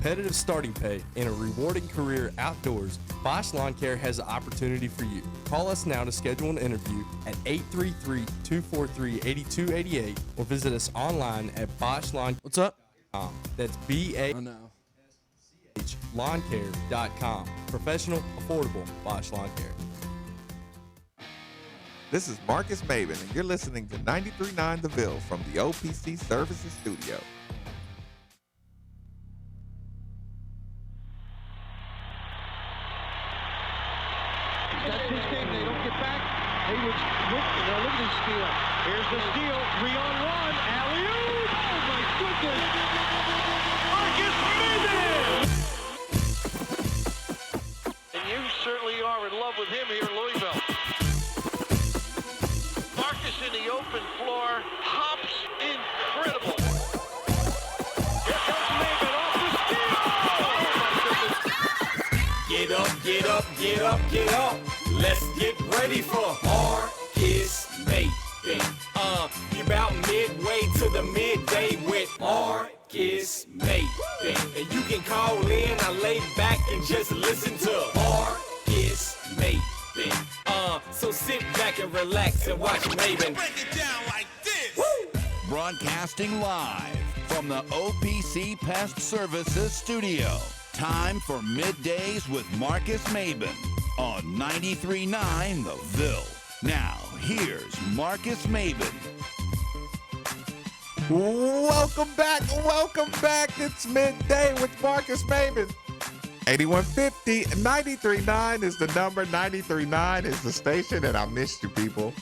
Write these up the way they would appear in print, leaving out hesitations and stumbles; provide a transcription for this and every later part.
competitive starting pay, and a rewarding career outdoors, Bosch Lawn Care has an opportunity for you. Call us now to schedule an interview at 833-243-8288 or visit us online at boschlawn.com. What's up? That's B-A. Oh, no. lawncare.com. Professional, affordable Bosch Lawn Care. This is Marcus Maven, and you're listening to 93.9 The Ville from the OPC Services Studio. That's his game. They don't get back. Hayward's look at his steal. Here's the steal. 3-on-1. Alley-oop. Oh, my goodness. Marcus Maven. And you certainly are in love with him here in Louisville. Marcus in the open floor. Hops incredible. Here comes Maven off the steal. Oh, my goodness. Get up, get up, get up, get up. Let's get ready for Marcus Maven. You're about midway to the midday with Marcus Maven. And you can call in, I lay back and just listen to Marcus Maven. So sit back and relax and watch Maven. Break it down like this. Woo! Broadcasting live from the OPC Pest Services Studio. Time for Middays with Marcus Maven on 93.9 The Ville. Now, here's Marcus Maven. Welcome back. It's midday with Marcus Maven. 8150 93.9 is the number. 93.9 is the station, and I missed you, people.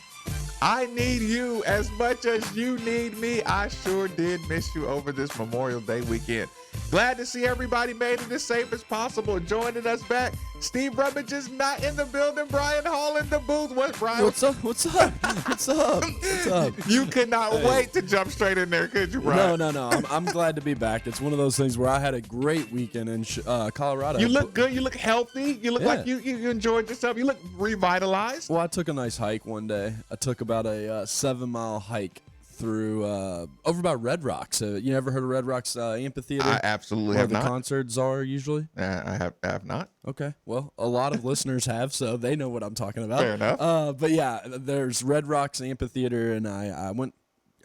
I need you as much as you need me. I sure did miss you over this Memorial Day weekend. Glad to see everybody made it as safe as possible. Joining us back, Steve Rubbage is not in the building. Brian Hall in the booth. What, Brian? What's up? You could not wait to jump straight in there, could you, Brian? No. I'm glad to be back. It's one of those things where I had a great weekend in Colorado. You look good. You look healthy. You look like you enjoyed yourself. You look revitalized. Well, I took a nice hike one day. I took about a 7-mile hike through over by Red Rocks. You ever heard of Red Rocks Amphitheater? I absolutely where have the not. concerts are usually? I have not. Okay. Well, a lot of listeners have, so they know what I'm talking about. Fair enough. But yeah, there's Red Rocks Amphitheater, and I went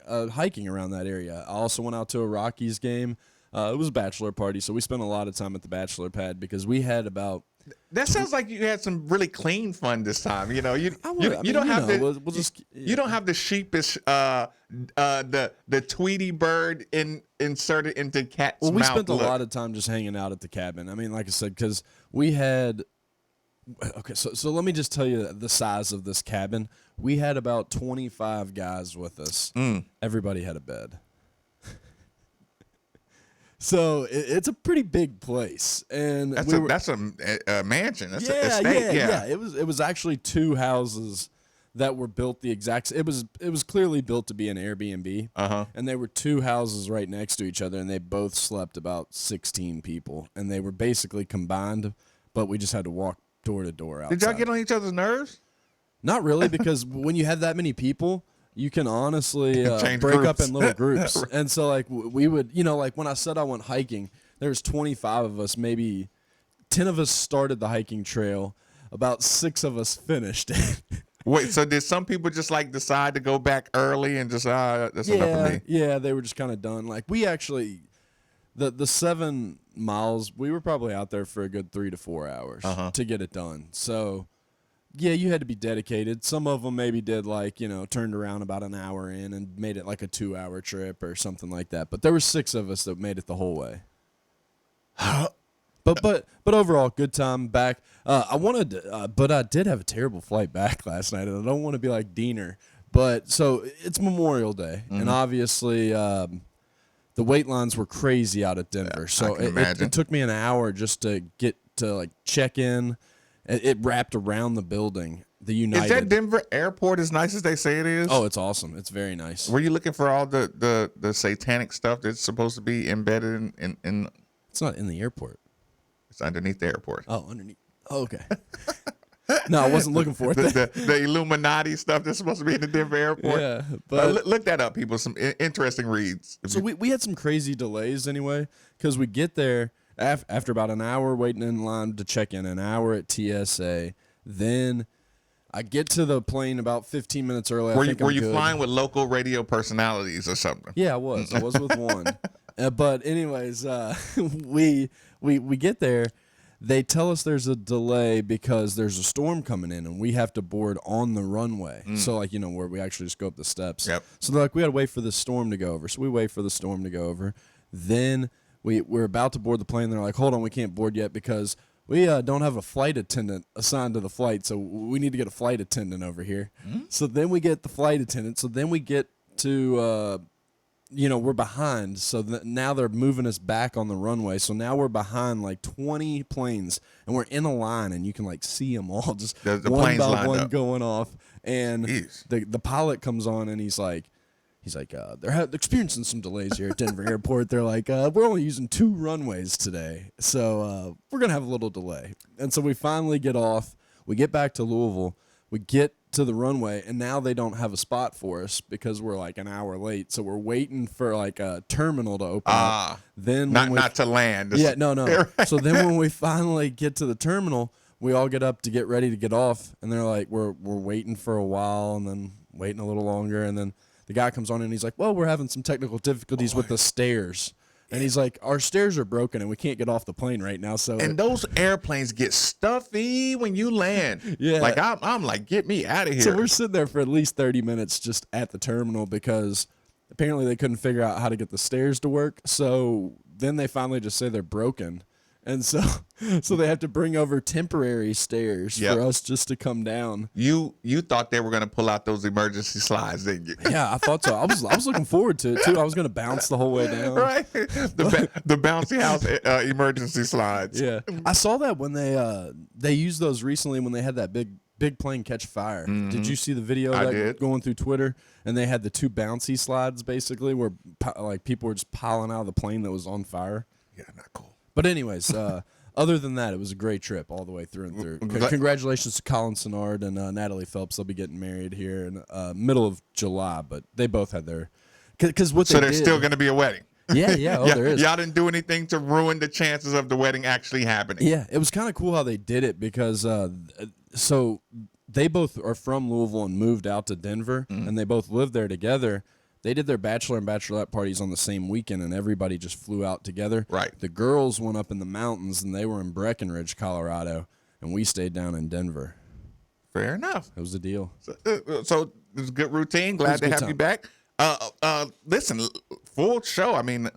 hiking around that area. I also went out to a Rockies game. It was a bachelor party, so we spent a lot of time at the bachelor pad because we had about... That sounds like you had some really clean fun this time. You know, you don't have the sheepish the Tweety bird inserted into cat's mouth. Well, we spent look. a lot of time just hanging out at the cabin. I mean, like I said, because we had. Okay, so let me just tell you the size of this cabin. We had about 25 guys with us. Everybody had a bed. So it's a pretty big place, and that's a mansion. That's an estate. Yeah. It was actually two houses that were built the exact. It was clearly built to be an Airbnb. And there were two houses right next to each other, and they both slept about 16 people, and they were basically combined, but we just had to walk door to door outside. Did y'all get on each other's nerves? Not really, because when you have that many people, you can honestly break groups. up in little groups. And so, like, we would, like when I said I went hiking, there was 25 of us, maybe 10 of us started the hiking trail. About 6 of us finished it. Wait, so did some people just, like, decide to go back early and just, that's enough for me? Yeah, they were just kind of done. Like, we actually, the 7 miles, we were probably out there for a good 3 to 4 hours to get it done. So... yeah, you had to be dedicated. Some of them maybe did turned around about an hour in and made it like a 2-hour trip or something like that. But there were 6 of us that made it the whole way. But overall, good time back. But I did have a terrible flight back last night, and I don't want to be like Diener. But so it's Memorial Day, and obviously the wait lines were crazy out at Denver. So it took me an hour just to get to check in. It wrapped around the building. The United. Is that Denver airport as nice as they say it is? Oh, it's awesome. It's very nice. Were you looking for all the satanic stuff that's supposed to be embedded in? It's not in the airport. It's underneath the airport. Oh, underneath. Oh, okay. No, I wasn't looking for it. The Illuminati stuff that's supposed to be in the Denver airport. Yeah, but look that up, people. Some interesting reads. So we had some crazy delays anyway because we get there After about an hour waiting in line to check in, an hour at TSA, then I get to the plane about 15 minutes early. Were you flying with local radio personalities or something? Yeah, I was. I was with one. But anyways, we get there. They tell us there's a delay because there's a storm coming in and we have to board on the runway. So like, where we actually just go up the steps. Yep. So they're like, we got to wait for the storm to go over. So we wait for the storm to go over. Then we're about to board the plane. They're like, hold on, we can't board yet because we don't have a flight attendant assigned to the flight. So we need to get a flight attendant over here. So then we get the flight attendant. So then we get to, we're behind. So now they're moving us back on the runway. So now we're behind like 20 planes and we're in a line and you can like see them all just The one planes by lined one up. going off. And the pilot comes on and he's like, they're experiencing some delays here at Denver Airport. They're like, we're only using 2 runways today, so we're going to have a little delay. And so we finally get off. We get back to Louisville. We get to the runway, and now they don't have a spot for us because we're like an hour late. So we're waiting for like a terminal to open up. Then Not to land. Yeah, no. So then when we finally get to the terminal, we all get up to get ready to get off, and they're like, we're waiting for a while, and then waiting a little longer, and then the guy comes on and he's like, well, we're having some technical difficulties with the stairs. And he's like, our stairs are broken and we can't get off the plane right now. So those airplanes get stuffy when you land. Yeah. Like I'm like, get me out of here. So we're sitting there for at least 30 minutes just at the terminal because apparently they couldn't figure out how to get the stairs to work. So then they finally just say they're broken. And so they have to bring over temporary stairs for us just to come down. You thought they were going to pull out those emergency slides, didn't you? Yeah, I thought so. I was looking forward to it too. I was going to bounce the whole way down. Right, the bouncy house emergency slides. Yeah, I saw that when they used those recently when they had that big plane catch fire. Did you see the video I that did. Going through Twitter? And they had the 2 bouncy slides basically where like people were just piling out of the plane that was on fire. Yeah, not cool. But anyways, other than that, it was a great trip all the way through and through. Congratulations to Colin Sinnard and Natalie Phelps. They'll be getting married here in middle of July, but they both had their because what So they there's did, still going to be a wedding. Yeah. Oh, there is. Y'all didn't do anything to ruin the chances of the wedding actually happening. Yeah, it was kind of cool how they did it because so they both are from Louisville and moved out to Denver, and they both lived there together. They did their bachelor and bachelorette parties on the same weekend, and everybody just flew out together. Right. The girls went up in the mountains, and they were in Breckenridge, Colorado, and we stayed down in Denver. Fair enough. It was a deal. So it was a good routine. Glad to have you back. Listen, full show. I mean,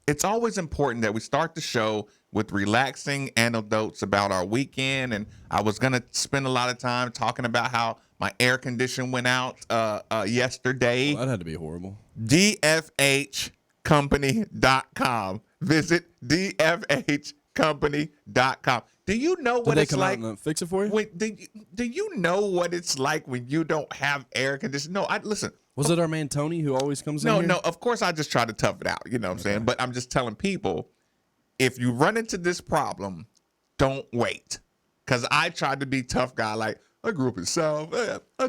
it's always important that we start the show with relaxing anecdotes about our weekend. And I was going to spend a lot of time talking about how my air condition went out yesterday. Well, that had to be horrible. DFHcompany.com. Visit DFHcompany.com. Do you know what it's like? Did they come out and fix it for you? Do you know what it's like when you don't have air conditioning? No, listen. Was it our man Tony who always comes in here? No, of course I just try to tough it out. You know what I'm saying? But I'm just telling people, if you run into this problem, don't wait. Because I tried to be tough guy. Like, I grew up in South. I'll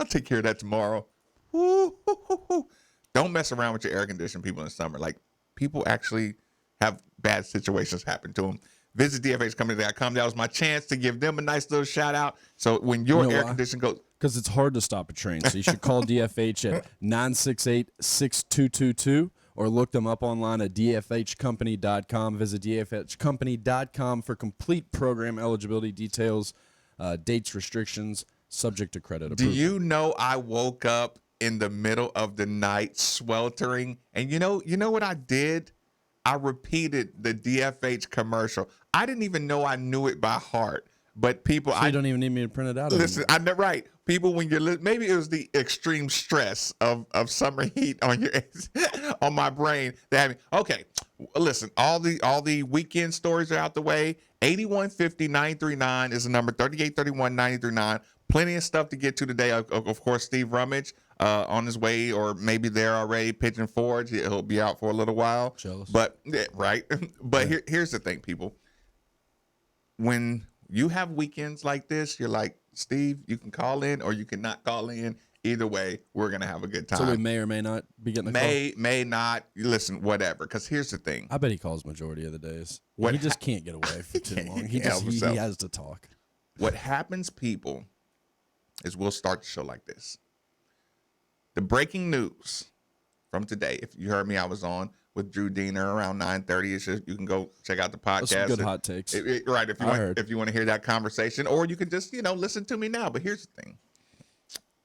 take care of that tomorrow. Don't mess around with your air conditioning people in the summer. Like, people actually have bad situations happen to them. Visit DFHcompany.com. That was my chance to give them a nice little shout out. So when your air conditioning goes... Because it's hard to stop a train. So you should call DFH at 968-6222 or look them up online at dfhcompany.com. Visit dfhcompany.com for complete program eligibility details, dates, restrictions, subject to credit approval. Do you know I woke up in the middle of the night sweltering? And you know what I did? I repeated the DFH commercial. I didn't even know I knew it by heart. But people, so you don't even need me to print it out. Listen, I'm right. People, when you're maybe it was the extreme stress of summer heat on on my brain that had me. Okay, listen, all the weekend stories are out the way. 8150-939 is the number. 3831-939. Plenty of stuff to get to today. Of course, Steve Rummage on his way, or maybe there already. Pigeon Forge, he'll be out for a little while. Jealous. But right. But here's the thing, people. When you have weekends like this, you're like, Steve, you can call in or you cannot call in. Either way, we're going to have a good time. So we may or may not be getting a call. May not. Listen, whatever. Because here's the thing. I bet he calls majority of the days. What He just can't get away for too long. He has to talk. What happens, people, is we'll start the show like this. The breaking news from today. If you heard me, I was on with Drew Diener around 9:30. You can go check out the podcast. That's some good hot takes. Right. If you want to hear that conversation, or you can just, listen to me now. But here's the thing.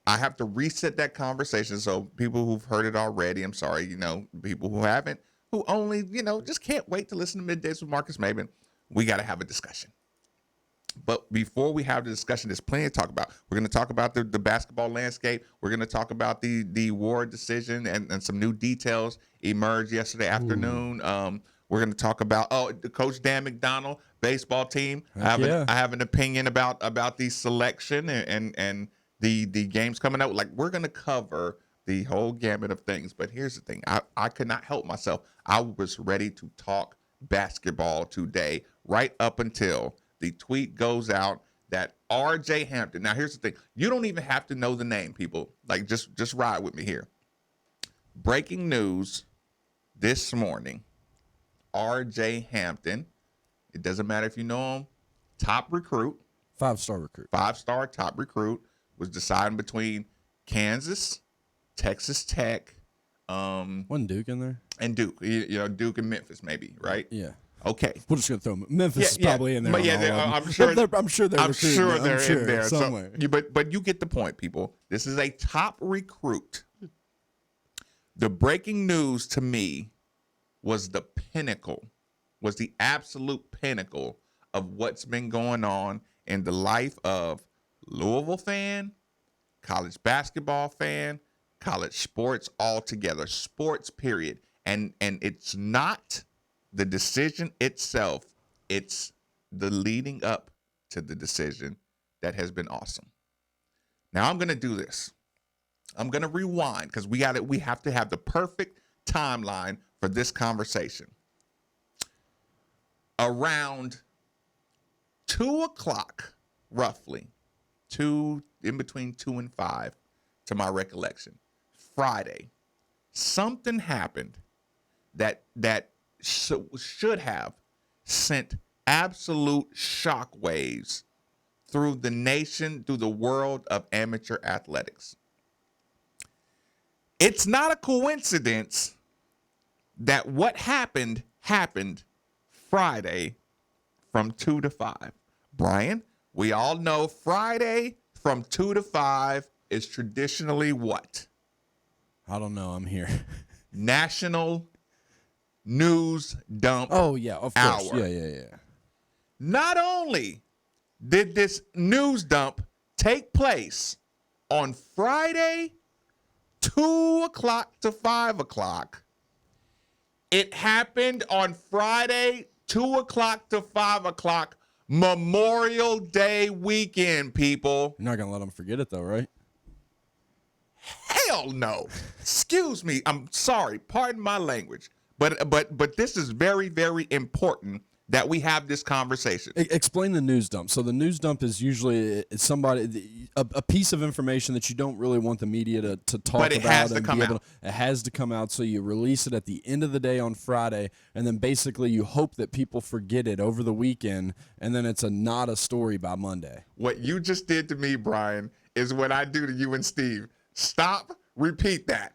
I have to reset that conversation. So people who've heard it already, I'm sorry, people who haven't, who only, just can't wait to listen to Middays with Marcus Maben, we got to have a discussion. But before we have the discussion, there's plenty to talk about. We're going to talk about the basketball landscape. We're going to talk about the Ward decision and some new details emerged yesterday afternoon. We're going to talk about the Coach Dan McDonald baseball team. I have an opinion about the selection and the games coming out. Like, we're going to cover the whole gamut of things. But here's the thing. I could not help myself. I was ready to talk basketball today, right up until the tweet goes out that R.J. Hampton. Now, here's the thing. You don't even have to know the name, people. Like, just ride with me here. Breaking news this morning. R.J. Hampton. It doesn't matter if you know him. Top recruit. 5-star recruit. 5-star top recruit. Was deciding between Kansas, Texas Tech. Wasn't Duke in there? And Duke. Duke and Memphis maybe, right? Yeah. Okay. We're just gonna throw Memphis is probably in there. But I'm sure they're in there somewhere. So, but you get the point, people. This is a top recruit. The breaking news to me was the absolute pinnacle of what's been going on in the life of Louisville fan, college basketball fan, college sports altogether, sports period. And it's not the decision itself, it's the leading up to the decision that has been awesome. Now I'm going to do this. I'm going to rewind because we have to have the perfect timeline for this conversation. Around 2 o'clock, roughly, in between 2 and 5, to my recollection, Friday, something happened that should have sent absolute shockwaves through the nation, through the world of amateur athletics. It's not a coincidence that what happened Friday from 2 to 5. Brian, we all know Friday from 2 to 5 is traditionally what? I don't know. I'm here. National News Dump. Oh, yeah, of course. Hour. Yeah. Not only did this news dump take place on Friday, 2 o'clock to 5 o'clock, it happened on Friday, 2 o'clock to 5 o'clock, Memorial Day weekend, people. You're not going to let them forget it, though, right? Hell no. Excuse me. I'm sorry. Pardon my language. But this is very, very important that we have this conversation. Explain the news dump. So the news dump is usually a piece of information that you don't really want the media to talk but it about. Has to come out. It has to come out, so you release it at the end of the day on Friday, and then basically you hope that people forget it over the weekend, and then it's not a story by Monday. What you just did to me, Brian, is what I do to you and Steve. Stop, repeat that.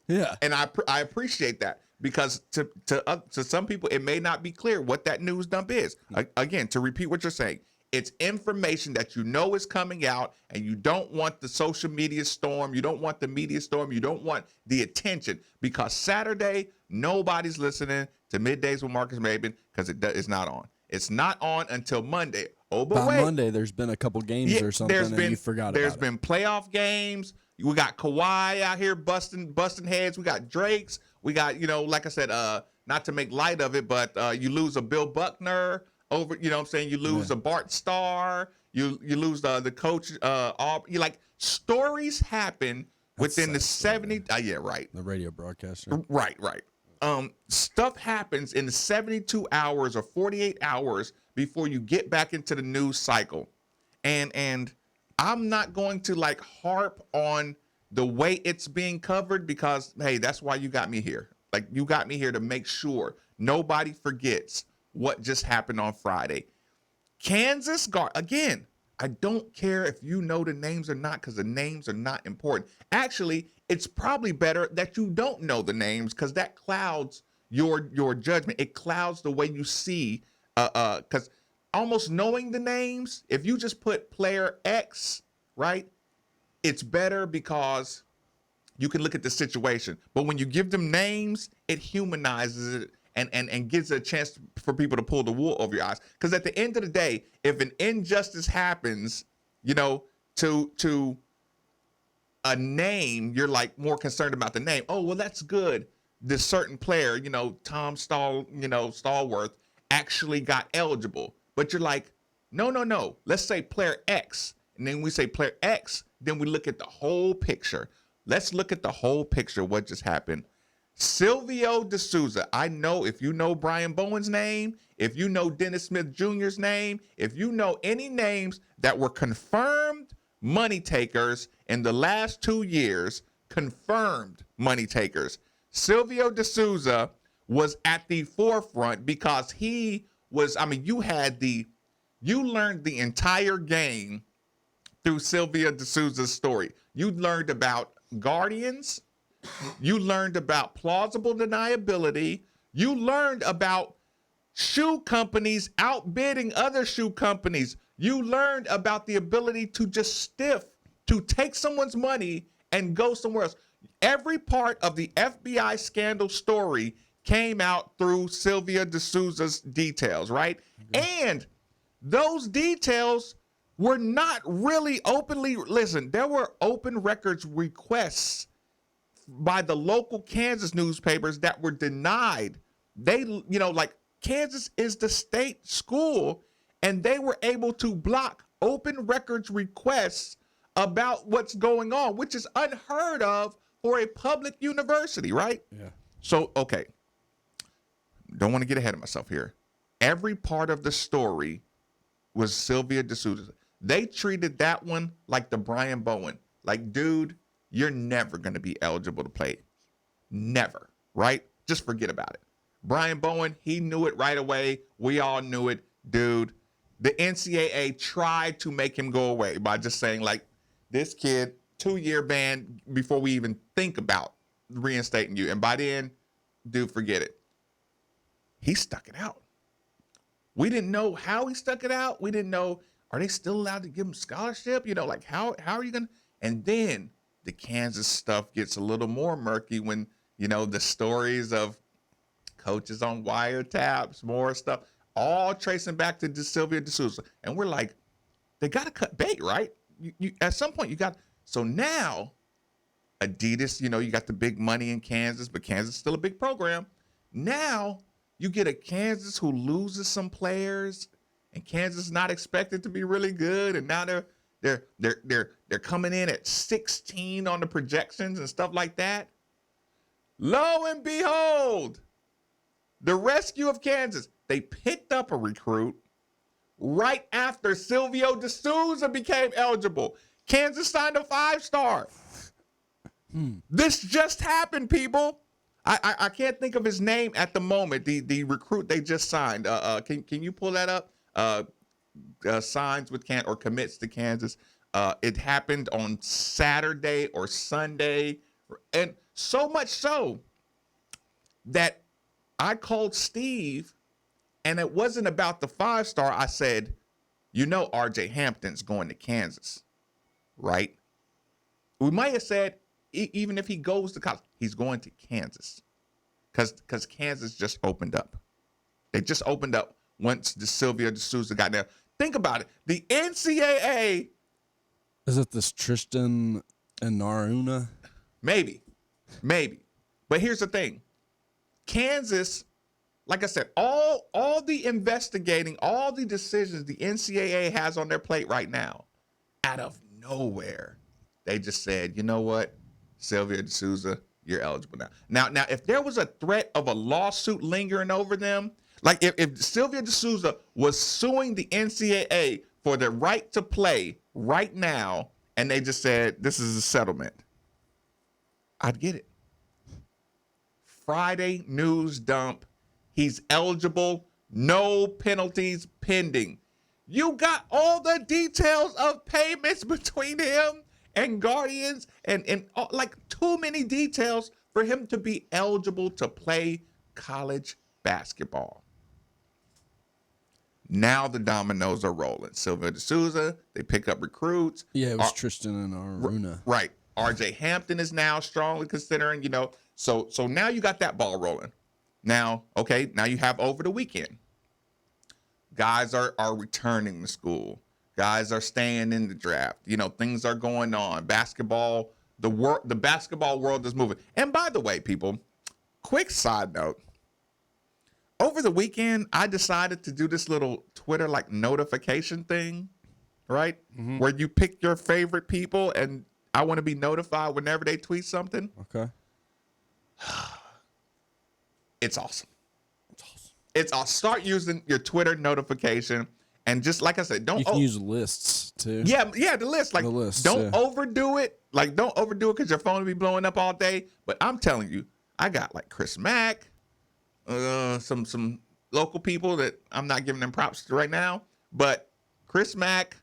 Yeah. And I appreciate that. Because to some people, it may not be clear what that news dump is. Again, to repeat what you're saying, it's information that you know is coming out, and you don't want the social media storm. You don't want the media storm. You don't want the attention. Because Saturday, nobody's listening to Middays with Marcus Maben because it's not on. It's not on until Monday. Oh, but by Monday, there's been a couple games or something, and you forgot about it. There's been playoff games. We got Kawhi out here busting heads. We got Drake's. We got, like I said, not to make light of it, but you lose a Bill Buckner over, what I'm saying? You lose a Bart Starr. You lose the coach. Stories happen within the 70. Yeah, right. The radio broadcaster. Right. Stuff happens in the 72 hours or 48 hours before you get back into the news cycle. And I'm not going to harp on the way it's being covered, because, hey, that's why you got me here. Like, you got me here to make sure nobody forgets what just happened on Friday. Kansas guard, again, I don't care if you know the names or not, because the names are not important. Actually, it's probably better that you don't know the names, because that clouds your judgment. It clouds the way you see, because almost knowing the names, if you just put player X, right, it's better because you can look at the situation. But when you give them names, it humanizes it and gives it a chance for people to pull the wool over your eyes. Because at the end of the day, if an injustice happens, to a name, you're like more concerned about the name. Oh, well, that's good. This certain player, Tom Stallworth actually got eligible. But you're like, no. Let's say player X. And then we say player X, then we look at the whole picture. Let's look at the whole picture, what just happened. Silvio D'Souza. I know if you know Brian Bowen's name, if you know Dennis Smith Jr.'s name, if you know any names that were confirmed money takers in the last 2 years, confirmed money takers, Silvio D'Souza was at the forefront because he was, you learned the entire game through Silvio D'Souza's story. You learned about guardians. You learned about plausible deniability. You learned about shoe companies outbidding other shoe companies. You learned about the ability to just to take someone's money and go somewhere else. Every part of the FBI scandal story came out through Silvio D'Souza's details, right? And those details were not really openly, listen, there were open records requests by the local Kansas newspapers that were denied. They, like Kansas is the state school, and they were able to block open records requests about what's going on, which is unheard of for a public university, right? Yeah. So, okay. Don't want to get ahead of myself here. Every part of the story was Silvio D'Souza. They treated that one like the Brian Bowen. Like, dude, you're never going to be eligible to play. Never, right? Just forget about it. Brian Bowen, he knew it right away. We all knew it. Dude, the NCAA tried to make him go away by just saying, like, this kid, 2-year ban before we even think about reinstating you. And by then, dude, forget it. He stuck it out. We didn't know how he stuck it out. We didn't know, are they still allowed to give him scholarship? Like, how are you going to? And then the Kansas stuff gets a little more murky when, the stories of coaches on wiretaps, more stuff, all tracing back to Silvio D'Souza. And we're like, they got to cut bait, right? You at some point you got. So now Adidas, you got the big money in Kansas, but Kansas is still a big program. Now you get a Kansas who loses some players, and Kansas is not expected to be really good, and now they're coming in at 16 on the projections and stuff like that. Lo and behold, the rescue of Kansas. They picked up a recruit right after Silvio D'Souza became eligible. Kansas signed a 5-star. This just happened, people. I can't think of his name at the moment. The recruit they just signed. Can you pull that up? Signs with or commits to Kansas. It happened on Saturday or Sunday, and so much so that I called Steve, and it wasn't about the 5-star. I said, R.J. Hampton's going to Kansas, right? We might have said, even if he goes to college, he's going to Kansas, because Kansas just opened up. They just opened up once the Silvio D'Souza got there. Think about it. The NCAA. Is it this Tristan and Naruna? Maybe. But here's the thing. Kansas, like I said, all the investigating, all the decisions the NCAA has on their plate right now, out of nowhere, they just said, you know what, Silvio D'Souza, you're eligible now. Now, if there was a threat of a lawsuit lingering over them, like if Silvio D'Souza was suing the NCAA for the right to play right now, and they just said, this is a settlement, I'd get it. Friday news dump. He's eligible. No penalties pending. You got all the details of payments between him and Guardians and like too many details for him to be eligible to play college basketball. Now the dominoes are rolling. Silva D'Souza, they pick up recruits. Yeah, it was Tristan and Aruna. Right. RJ Hampton is now strongly considering, so now you got that ball rolling. Now you have over the weekend. Guys are returning to school. Guys are staying in the draft. Things are going on. Basketball, the basketball world is moving. And by the way, people, quick side note. Over the weekend, I decided to do this little Twitter notification thing, right? Mm-hmm. Where you pick your favorite people and I want to be notified whenever they tweet something. Okay. It's awesome. I'll start using your Twitter notification, and just like I said, you can use lists too. Yeah, the list. The lists, don't overdo it. Don't overdo it because your phone will be blowing up all day. But I'm telling you, I got Chris Mack, some local people that I'm not giving them props to right now, but Chris Mack,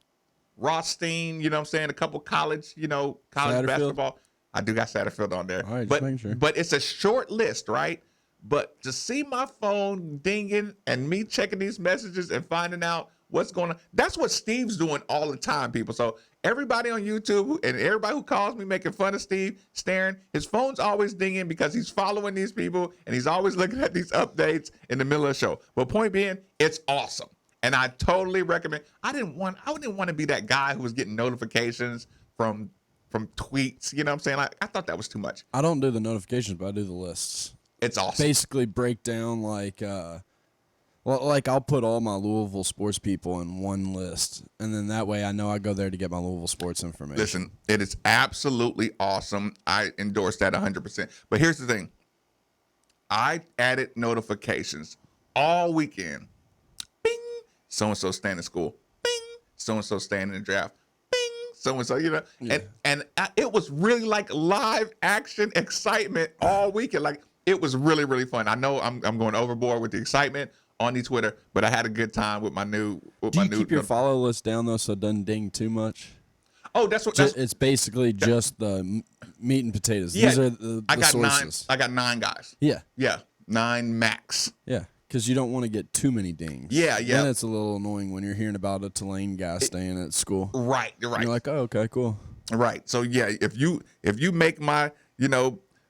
Rothstein, a couple college basketball. I do got Satterfield on there. All right, just making sure. But it's a short list, right? But to see my phone dinging and me checking these messages and finding out what's going on, that's what Steve's doing all the time, people. So everybody on YouTube and everybody who calls me making fun of Steve, staring, his phone's always dinging because he's following these people and he's always looking at these updates in the middle of the show. But point being, it's awesome. And I totally recommend. I didn't want to be that guy who was getting notifications from tweets. You know what I'm saying? I thought that was too much. I don't do the notifications, but I do the lists. It's awesome. Basically break down I'll put all my Louisville sports people in one list, and then that way I know I go there to get my Louisville sports information. Listen, it is absolutely awesome. I endorse that 100%. But here's the thing. I added notifications all weekend. Bing, so-and-so staying in school. Bing, so-and-so staying in the draft. Bing, so-and-so, Yeah. And it was really like live action excitement all weekend. It was really, really fun. I know I'm going overboard with the excitement on the Twitter, but I had a good time with my new. Do you keep your follow list down though, so it doesn't ding too much? Oh, that's it's basically just the meat and potatoes. Yeah, these are the sources. I got 9 guys. Yeah, 9 max. Yeah, because you don't want to get too many dings. Yeah. Then it's a little annoying when you're hearing about a Tulane guy staying at school. Right, you're right. And you're like, oh, okay, cool. Right. So yeah, if you make my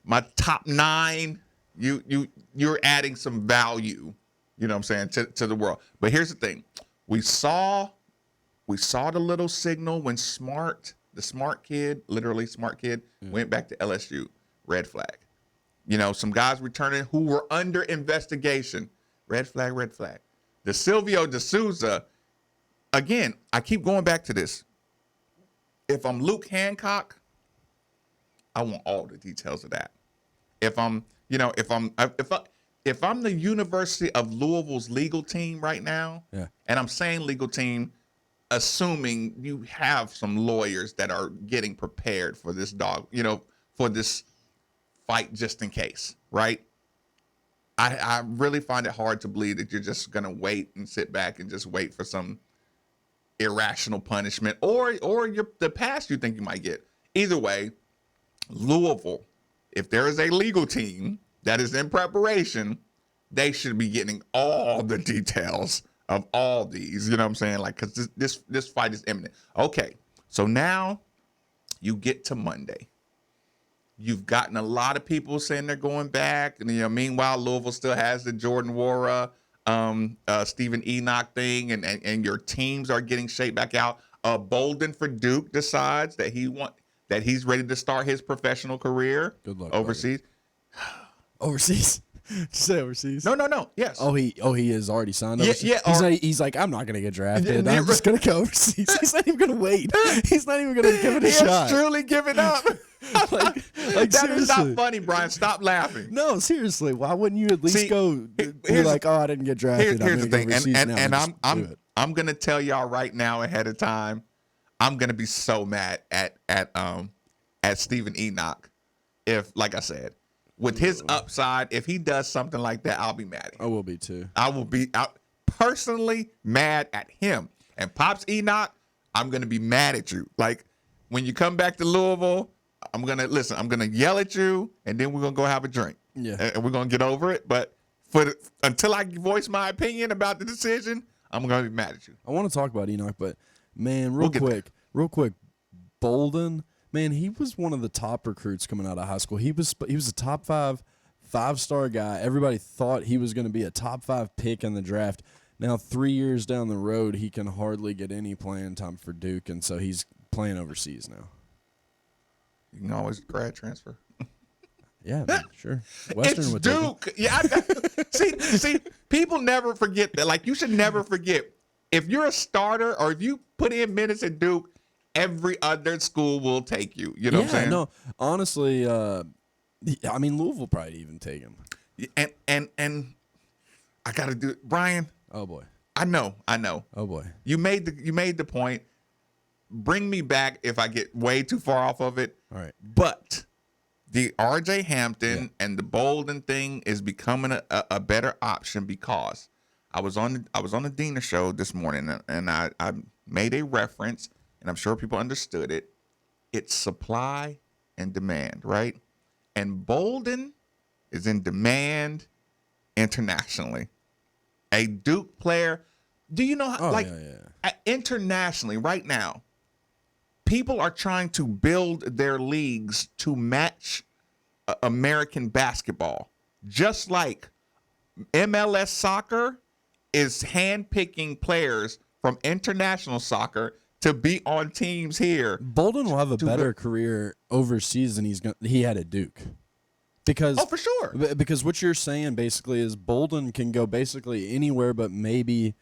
my top 9. You're adding some value, what I'm saying, to the world. But here's the thing. We saw the little signal when the smart kid, went back to LSU. Red flag. Some guys returning who were under investigation. Red flag, red flag. The Silvio D'Souza, again, I keep going back to this. If I'm Luke Hancock, I want all the details of that. If I'm the University of Louisville's legal team right now, and I'm saying legal team, assuming you have some lawyers that are getting prepared for this for this fight just in case, right? I really find it hard to believe that you're just gonna wait and sit back and just wait for some irrational punishment or the pass you think you might get. Either way, Louisville, if there is a legal team that is in preparation, they should be getting all the details of all these. You know what I'm saying? Because this fight is imminent. Okay, so now you get to Monday. You've gotten a lot of people saying they're going back, and meanwhile Louisville still has the Jordan Wara, Stephen Enoch thing, and your teams are getting shaped back out. Bolden for Duke decides that he's ready to start his professional career. Good luck, overseas. Buddy. Overseas? Did you say overseas? No. Yes. Oh, he is already signed overseas? Yeah. He's like, I'm not going to get drafted. I'm just going to go overseas. He's not even going to wait. He's not even going to give it a shot. He's truly giving up. like that is not funny, Brian. Stop laughing. No, seriously. Why wouldn't you at least go be like, oh, I didn't get drafted. Here's the thing. And I'm going to tell y'all right now ahead of time, I'm going to be so mad at Stephen Enoch if like I said, with his upside, if he does something like that, I'll be mad at him. I will be too. I will be personally mad at him. And Pops Enoch, I'm going to be mad at you. Like, when you come back to Louisville, I'm going to yell at you, and then we're going to go have a drink. Yeah. And we're going to get over it. But until I voice my opinion about the decision, I'm going to be mad at you. I want to talk about Enoch, but, man, real quick, Bolden, man, he was one of the top recruits coming out of high school. He was a top five-star guy. Everybody thought he was going to be a top 5 pick in the draft. Now, 3 years down the road, he can hardly get any playing time for Duke, and so he's playing overseas now. You can always grad transfer. Yeah, man, sure. Western It's would Duke. Yeah, see, people never forget that. Like, you should never forget, if you're a starter or if you put in minutes at Duke, every other school will take you. You know what I'm saying? No, honestly, I mean, Louisville probably even take him. And I got to do it. Brian. Oh boy. I know. Oh boy. You made the point. Bring me back if I get way too far off of it. All right. But the RJ Hampton and the Bolden thing is becoming a better option because I was on the Diener show this morning and I made a reference and I'm sure people understood it. It's supply and demand, right? And Bolden is in demand internationally. A Duke player, do you know how, internationally right now, people are trying to build their leagues to match American basketball. Just like MLS soccer is handpicking players from international soccer to be on teams here. Bolden will have a better career overseas than he had at Duke. Because, for sure. Because what you're saying basically is Bolden can go basically anywhere but maybe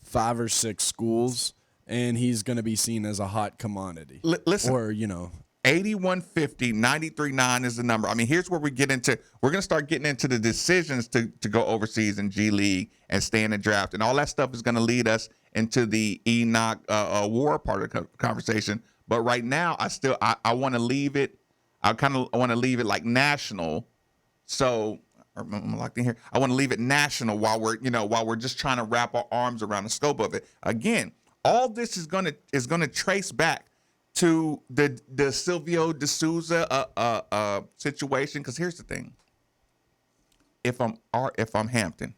5 or 6 schools, and he's going to be seen as a hot commodity. Listen. Or, 8150 939 is the number. I mean, here's where we're going to start getting into the decisions to go overseas in G League and stay in the draft. And all that stuff is going to lead us into the Enoch war part of the conversation. But right now, I want to leave it. I want to leave it like national. So I'm locked in here. I want to leave it national while we're just trying to wrap our arms around the scope of it. Again, all this is going to trace back to the Silvio De Souza situation. Because here's the thing: if I'm Hampton,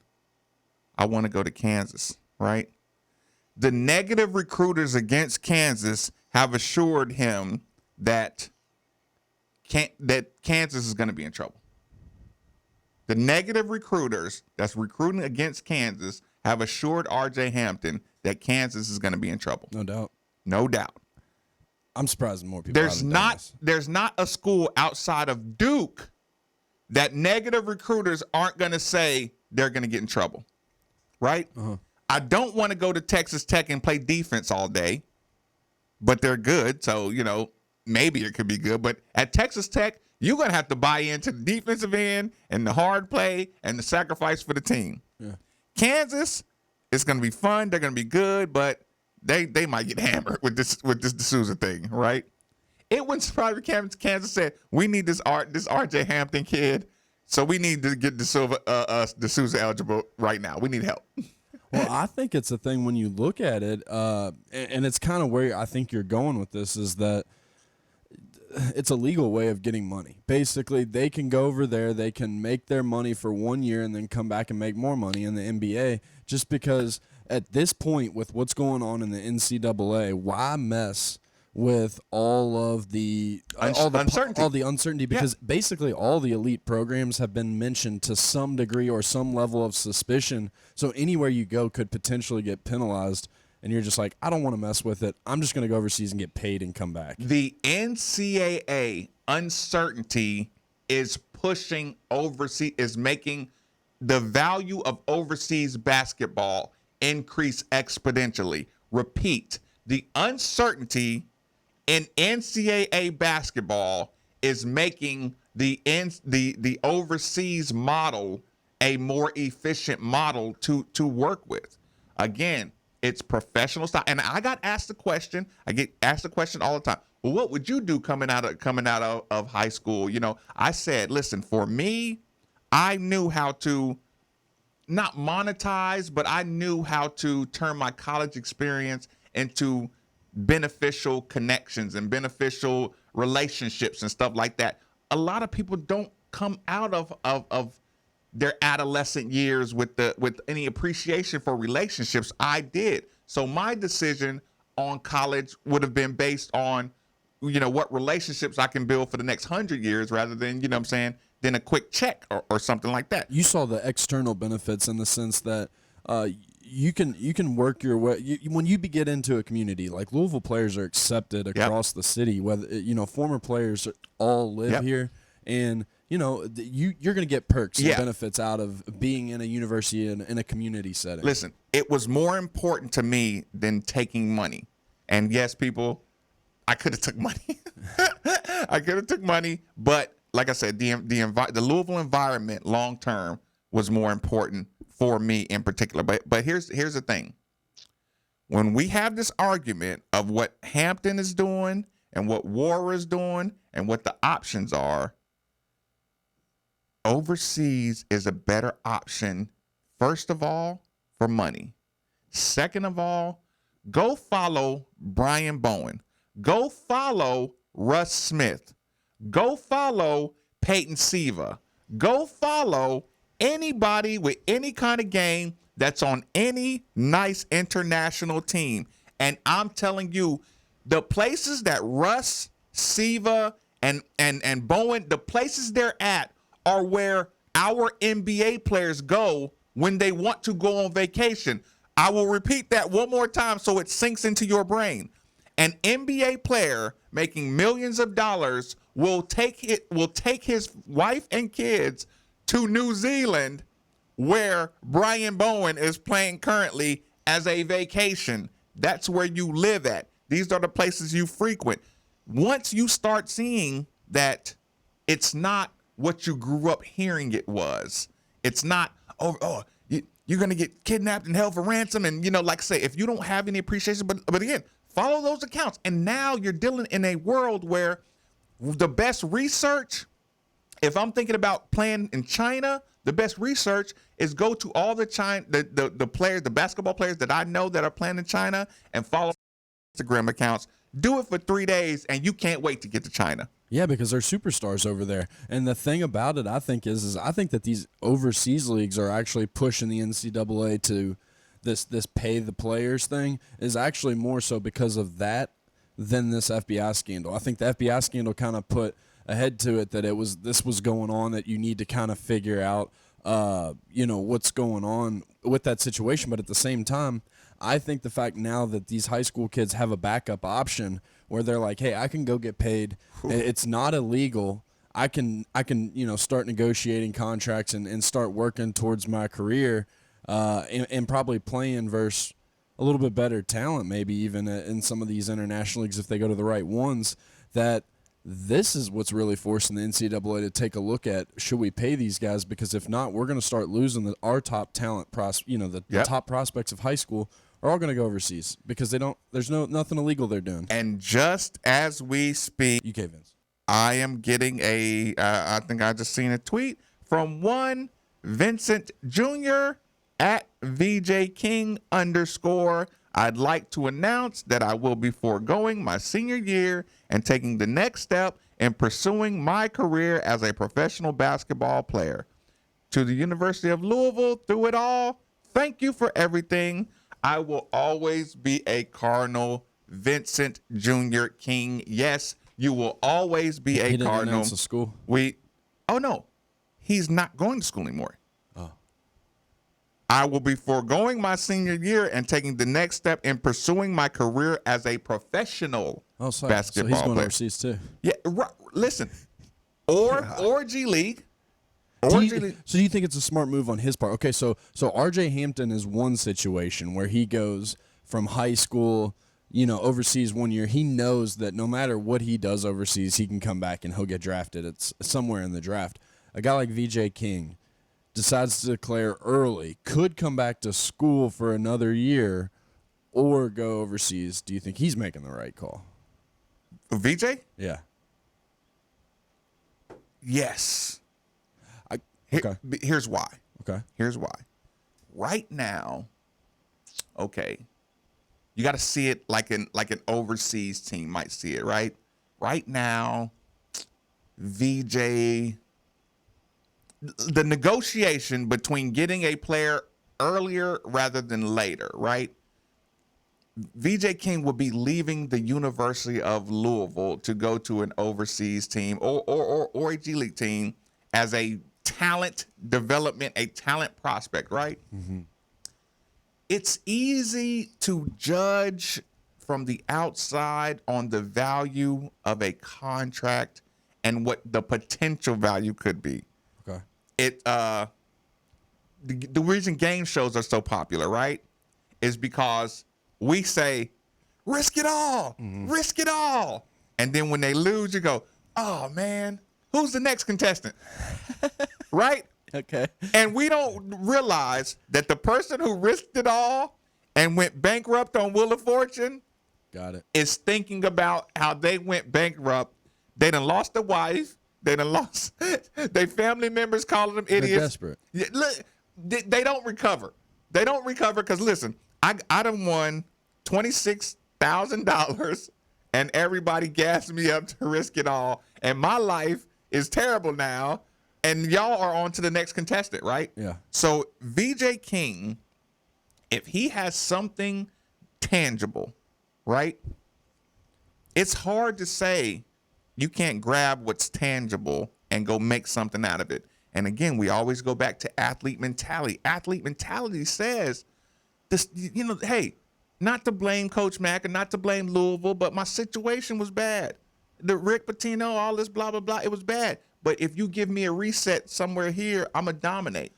I want to go to Kansas, right? The negative recruiters against Kansas have assured him that Kansas is going to be in trouble. The negative recruiters that's recruiting against Kansas have assured RJ Hampton that Kansas is going to be in trouble. No doubt. No doubt. I'm surprised more people haven't done this. There's not a school outside of Duke that negative recruiters aren't going to say they're going to get in trouble. Right? Uh-huh. I don't want to go to Texas Tech and play defense all day, but they're good. So, maybe it could be good. But at Texas Tech, you're going to have to buy into the defensive end and the hard play and the sacrifice for the team. Yeah. Kansas, it's going to be fun. They're going to be good, but they might get hammered with this D'Souza thing, right? It wouldn't surprise me if Kansas said, we need this RJ Hampton kid, so we need to get D'Souza eligible right now. We need help. Well, I think it's a thing when you look at it, and it's kind of where I think you're going with this, is that it's a legal way of getting money. Basically, they can go over there, they can make their money for 1 year and then come back and make more money in the NBA, just because at this point with what's going on in the NCAA, why mess with all of the uncertainty? All the uncertainty, because basically all the elite programs have been mentioned to some degree or some level of suspicion. So anywhere you go could potentially get penalized. And you're just like, I don't want to mess with it. I'm just going to go overseas and get paid and come back. The NCAA uncertainty is pushing overseas, is making the value of overseas basketball increase exponentially. Repeat, the uncertainty in NCAA basketball is making the overseas model a more efficient model to work with. Again, it's professional style. And I got asked the question, I get asked the question all the time. well, what would you do coming out of high school? You know, I said, listen, for me, I knew how to not monetize, but I knew how to turn my college experience into beneficial connections and beneficial relationships and stuff like that. A lot of people don't come out of their adolescent years with any appreciation for relationships. I did. So my decision on college would have been based on, you know, what relationships I can build for the next 100 years rather than, you know what I'm saying, than a quick check or something like that. You saw the external benefits in the sense that you can work your way. When you get into a community, like Louisville players are accepted across the city. Whether, you know, former players all live here, and you know you're going to get perks and benefits out of being in a university in a community setting. Listen, it was more important to me than taking money. And yes, people, I could have took money. I could have took money, but like I said, the Louisville environment long term was more important for me in particular. But here's the thing. When we have this argument of what Hampton is doing and what Warrer is doing and what the options are, overseas is a better option, first of all, for money. Second of all, go follow Brian Bowen. Go follow Russ Smith. Go follow Peyton Siva. Go follow anybody with any kind of game that's on any nice international team. And I'm telling you, the places that Russ, Siva, and Bowen, the places they're at are where our NBA players go when they want to go on vacation. I will repeat that one more time so it sinks into your brain. An NBA player making millions of dollars will take his wife and kids to New Zealand, where Brian Bowen is playing currently, as a vacation. That's where you live at. These are the places you frequent. Once you start seeing that it's not what you grew up hearing it was, it's not, you're going to get kidnapped and held for ransom. And, you know, like I say, if you don't have any appreciation, but again, follow those accounts. And now you're dealing in a world where the best research, if I'm thinking about playing in China, the best research is go to all the players, the basketball players that I know that are playing in China, and follow Instagram accounts. Do it for 3 days, and you can't wait to get to China. Yeah, because they're superstars over there. And the thing about it, I think, is I think that these overseas leagues are actually pushing the NCAA to this pay the players thing, is actually more so because of that than this FBI scandal. I think the FBI scandal kind of put ahead to it that this was going on, that you need to kind of figure out what's going on with that situation. But at the same time, I think the fact now that these high school kids have a backup option where they're like, hey, I can go get paid. It's not illegal. I can start negotiating contracts and start working towards my career and probably playing versus a little bit better talent, maybe even in some of these international leagues if they go to the right ones, that this is what's really forcing the NCAA to take a look at, should we pay these guys? Because if not, we're going to start losing our top talent, the top prospects of high school are all going to go overseas because there's nothing illegal they're doing. And just as we speak, UK Vince, I am getting I think I just seen a tweet from one Vincent Jr. at VJ King _. I'd like to announce that I will be foregoing my senior year and taking the next step in pursuing my career as a professional basketball player. To the University of Louisville, through it all, thank you for everything. I will always be a Cardinal. Vincent Jr. King. Yes, you will always be a Cardinal. Didn't announce the school? Oh, no. He's not going to school anymore. I will be foregoing my senior year and taking the next step in pursuing my career as a professional basketball so he's going player. Overseas too. Yeah, listen, or G League. So do you think it's a smart move on his part? Okay, so RJ Hampton is one situation where he goes from high school, overseas 1 year. He knows that no matter what he does overseas, he can come back and he'll get drafted. It's somewhere in the draft. A guy like VJ King decides to declare early, could come back to school for another year or go overseas. Do you think he's making the right call? VJ? Yeah. Yes. Okay. Here's why. Okay. Here's why. Right now, okay, you got to see it like an overseas team might see it, right? Right now, VJ, the negotiation between getting a player earlier rather than later, right? VJ King would be leaving the University of Louisville to go to an overseas team or a G League team as a talent development, a talent prospect, right? Mm-hmm. It's easy to judge from the outside on the value of a contract and what the potential value could be. Okay. The reason game shows are so popular, right, is because we say, risk it all, risk it all. And then when they lose, you go, oh, man, who's the next contestant? Right? Okay. And we don't realize that the person who risked it all and went bankrupt on Wheel of Fortune Got it. is thinking about how they went bankrupt. They done lost a wife. They done lost their family members calling them idiots. They're desperate. Yeah, look, they don't recover. They don't recover because, listen, I done won $26,000 and everybody gassed me up to risk it all. And my life is terrible now. And y'all are on to the next contestant, right? Yeah. So VJ King, if he has something tangible, right? It's hard to say you can't grab what's tangible and go make something out of it. And again, we always go back to athlete mentality. Athlete mentality says this, hey, not to blame Coach Mack and not to blame Louisville, but my situation was bad. The Rick Pitino, all this blah, blah, blah, it was bad. But if you give me a reset somewhere here, I'm going to dominate.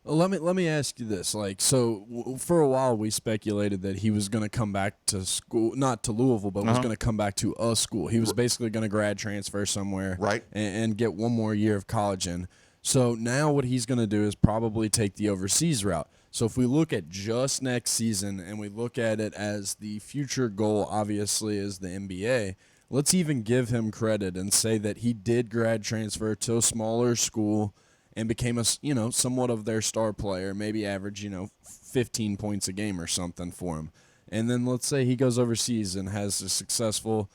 Let me ask you this. For a while we speculated that he was going to come back to school, not to Louisville, but was going to come back to a school. He was basically going to grad transfer somewhere, right, and get one more year of college in. So now what he's going to do is probably take the overseas route. So if we look at just next season and we look at it as the future goal, obviously, is the NBA, let's even give him credit and say that he did grad transfer to a smaller school and became somewhat of their star player, maybe average, 15 points a game or something for him. And then let's say he goes overseas and has a successful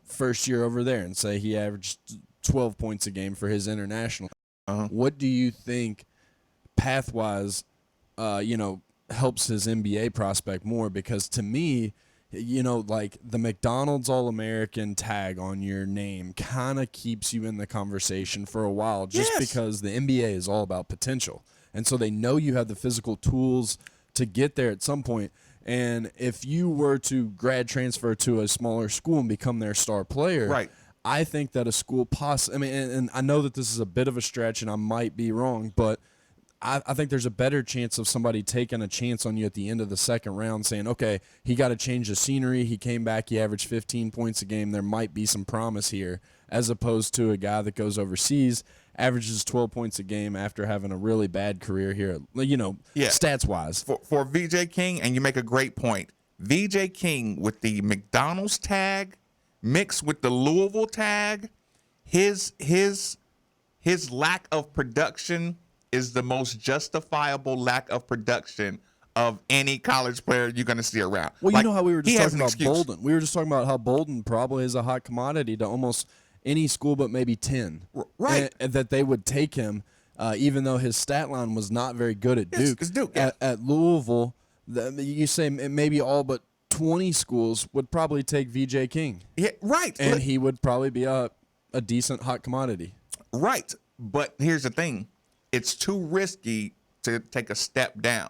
first year over there and say he averaged 12 points a game for his international. What do you think path-wise, helps his NBA prospect more? Because to me, the McDonald's All-American tag on your name kind of keeps you in the conversation for a while just because the NBA is all about potential. And so they know you have the physical tools to get there at some point. And if you were to grad transfer to a smaller school and become their star player, right, I think that a school and I know that this is a bit of a stretch and I might be wrong, but I think there's a better chance of somebody taking a chance on you at the end of the second round saying, okay, he got to change the scenery. He came back. He averaged 15 points a game. There might be some promise here, as opposed to a guy that goes overseas, averages 12 points a game after having a really bad career here, stats-wise. For VJ King, and you make a great point, VJ King with the McDonald's tag mixed with the Louisville tag, his lack of production is the most justifiable lack of production of any college player you're going to see around. Well, you know how we were just talking about excuse. Bolden. We were just talking about how Bolden probably is a hot commodity to almost any school but maybe 10. Right. And that they would take him, even though his stat line was not very good at Duke. It's Duke, yeah. At Louisville, you say maybe all but 20 schools would probably take VJ King. Yeah, right. And he would probably be a decent hot commodity. Right. But here's the thing. It's too risky to take a step down.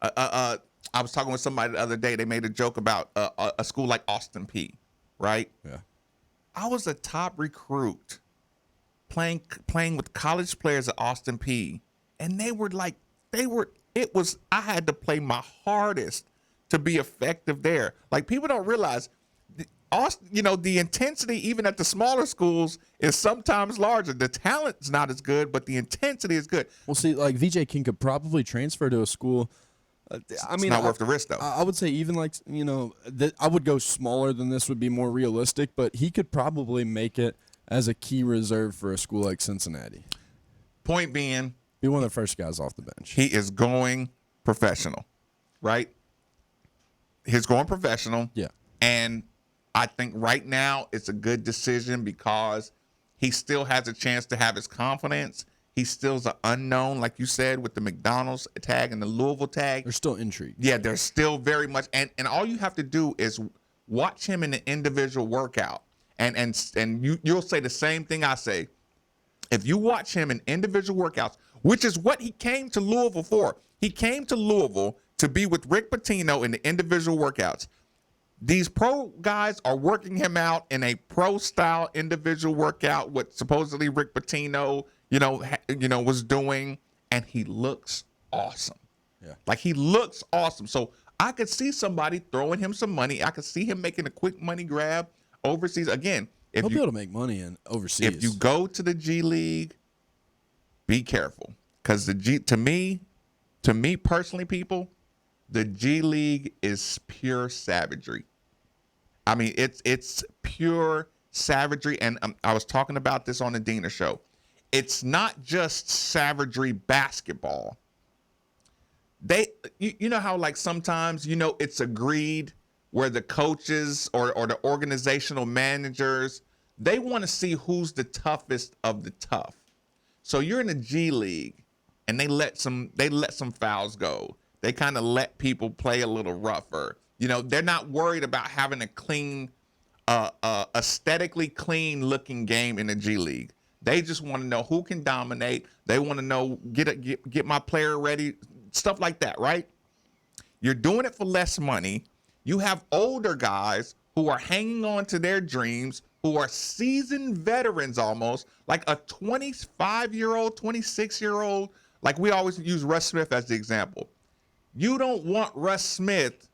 I was talking with somebody the other day. They made a joke about a school like Austin Peay, right? Yeah. I was a top recruit playing with college players at Austin Peay, and I had to play my hardest to be effective there. Like, people don't realize the intensity even at the smaller schools is sometimes larger. The talent's not as good, but the intensity is good. Well, see, like VJ King could probably transfer to a school I mean, it's not worth the risk, though. I would say even like, I would go smaller than this would be more realistic, but he could probably make it as a key reserve for a school like Cincinnati. Point being, Be one of the first guys off the bench. he is going professional, right? He's going professional. Yeah. And I think right now it's a good decision because he still has a chance to have his confidence. He still's an unknown, like you said, with the McDonald's tag and the Louisville tag. They're still intrigued. Yeah, there's still very much, and all you have to do is watch him in the individual workout, and you'll say the same thing I say. If you watch him in individual workouts, which is what he came to Louisville for, he came to Louisville to be with Rick Pitino in the individual workouts. These pro guys are working him out in a pro style individual workout, what supposedly Rick Pitino, was doing, and he looks awesome. Yeah. Like, he looks awesome. So I could see somebody throwing him some money. I could see him making a quick money grab overseas. Again, He'll be able to make money in overseas. if you go to the G League, be careful. Because to me personally, people, the G League is pure savagery. I mean, it's pure savagery. And I was talking about this on the Diener show. It's not just savagery basketball. You know how, like, sometimes, it's agreed where the coaches or the organizational managers, they want to see who's the toughest of the tough. So you're in the G League and they let some fouls go. They kind of let people play a little rougher. They're not worried about having a clean, aesthetically clean looking game in the G League. They just want to know who can dominate. They want to know, get my player ready, stuff like that, right? You're doing it for less money. You have older guys who are hanging on to their dreams, who are seasoned veterans almost, like a 25-year-old, 26-year-old. Like, we always use Russ Smith as the example. You don't want Russ Smith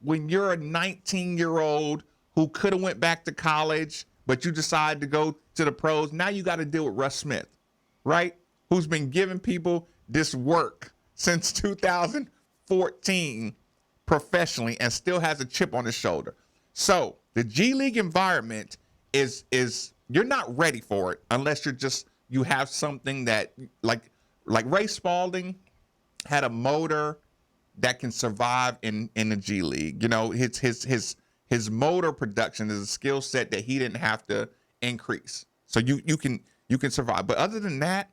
when you're a 19-year-old who could have went back to college, but you decide to go to the pros. Now you got to deal with Russ Smith, right? Who's been giving people this work since 2014 professionally and still has a chip on his shoulder. So the G League environment is you're not ready for it unless you have something that like Ray Spalding had a motor that can survive in the G League. His motor production is a skill set that he didn't have to increase. So you can survive. But other than that,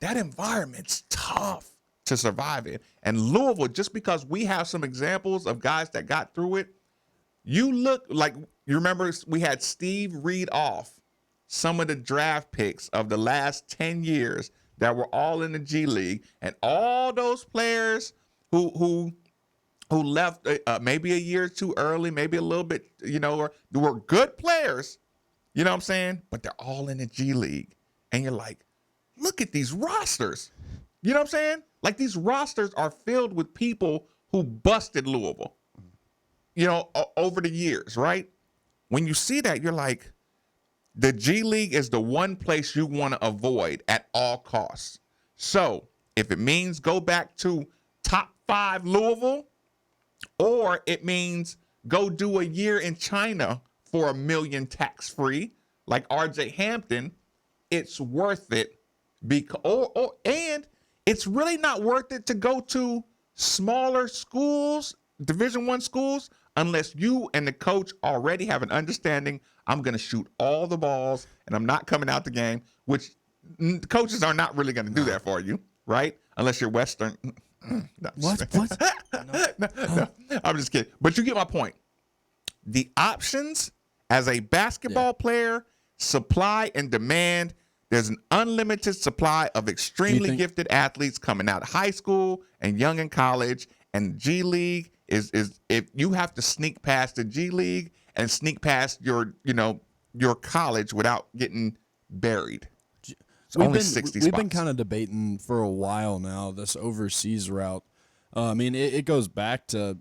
that environment's tough to survive in. And Louisville, just because we have some examples of guys that got through it, you remember we had Steve read off some of the draft picks of the last 10 years that were all in the G League, and all those players who left maybe a year too early, maybe a little bit, or were good players, you know what I'm saying? But they're all in the G League. And you're like, look at these rosters. You know what I'm saying? Like, these rosters are filled with people who busted Louisville, over the years, right? When you see that, you're like, the G League is the one place you want to avoid at all costs. So if it means go back to top 5 Louisville, or it means go do a year in China for $1 million tax-free, like RJ Hampton, it's worth it. And it's really not worth it to go to smaller schools, Division I schools, unless you and the coach already have an understanding. I'm going to shoot all the balls and I'm not coming out the game, which coaches are not really going to do that for you, right? Unless you're Western. No, What? no, I'm just kidding. But you get my point. The options as a basketball player, supply and demand, there's an unlimited supply of extremely gifted athletes coming out of high school and young in college. And G League is if you have to sneak past the G League and sneak past your college without getting buried. We've been kind of debating for a while now this overseas route. I mean, it goes back to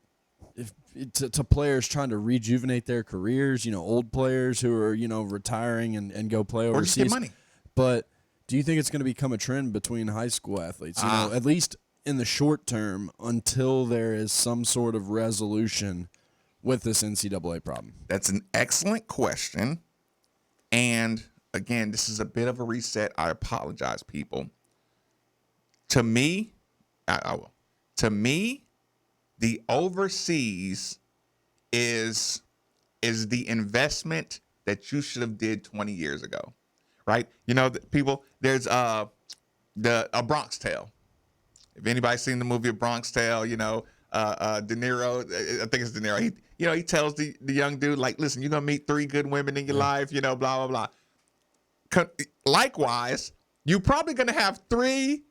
players trying to rejuvenate their careers. Old players who are retiring and go play overseas. Or just get money. But do you think it's going to become a trend between high school athletes? At least in the short term until there is some sort of resolution with this NCAA problem? That's an excellent question. And again, this is a bit of a reset. I apologize, people. To me, I will. To me, the overseas is the investment that you should have did 20 years ago, right? You know, people, there's a Bronx Tale. If anybody's seen the movie A Bronx Tale, De Niro, I think it's De Niro. He tells the young dude, like, listen, you're gonna meet 3 good women in your life, blah blah blah. Likewise, you're probably gonna have three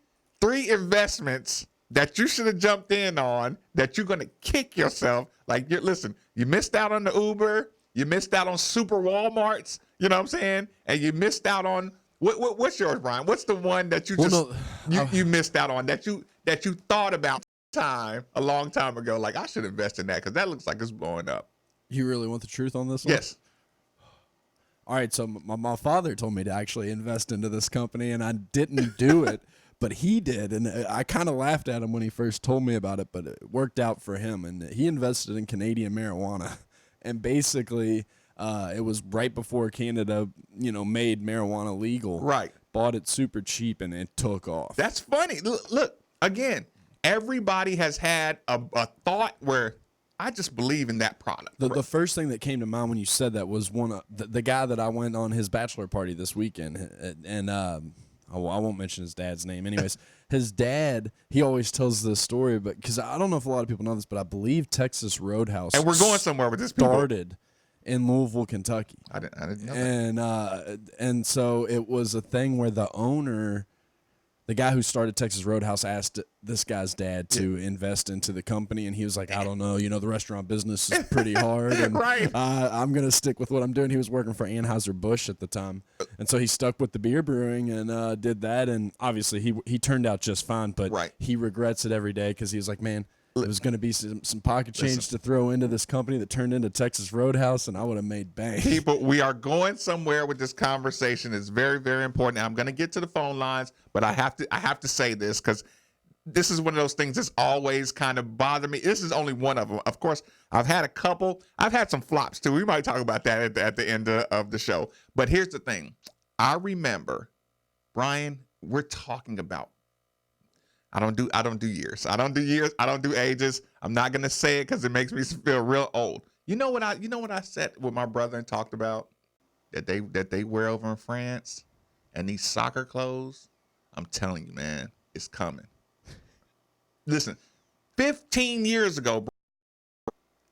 investments that you should have jumped in on that you're gonna kick yourself. Like, listen, you missed out on the Uber, you missed out on super Walmarts, you know what I'm saying, and you missed out on what's yours, Brian? What's the one that you you missed out on that you thought about a long time ago? Like, I should invest in that because that looks like it's blowing up. You really want the truth on this one? Yes. All right, so my father told me to actually invest into this company, and I didn't do it, but he did, and I kind of laughed at him when he first told me about it, but it worked out for him, and he invested in Canadian marijuana, and basically it was right before Canada, made marijuana legal. Right. Bought it super cheap, and it took off. That's funny. Look, again, everybody has had a thought where I just believe in that product. The first thing that came to mind when you said that was the guy that I went on his bachelor party this weekend, and I won't mention his dad's name. Anyways, his dad, he always tells this story, but because I don't know if a lot of people know this, but I believe Texas Roadhouse, and we're going somewhere with this. Started in Louisville, Kentucky. I didn't know that. And so it was a thing where the owner, the guy who started Texas Roadhouse, asked this guy's dad to invest into the company, and he was like, I don't know, the restaurant business is pretty hard, and right. I'm going to stick with what I'm doing. He was working for Anheuser-Busch at the time, and so he stuck with the beer brewing and did that, and obviously he turned out just fine, but he regrets it every day because he was like, man, it was going to be some pocket change to throw into this company that turned into Texas Roadhouse, and I would have made bank. People, we are going somewhere with this conversation. It's very, very important. I'm going to get to the phone lines, but I have to say this because this is one of those things that's always kind of bothered me. This is only one of them. Of course, I've had a couple. I've had some flops too. We might talk about that at the end of the show. But here's the thing. I remember, Brian, we're talking about, I don't do years. I don't do years. I don't do ages. I'm not gonna say it because it makes me feel real old. You know what I said with my brother and talked about that they wear over in France and these soccer clothes. I'm telling you, man, it's coming. Listen, 15 years ago, bro,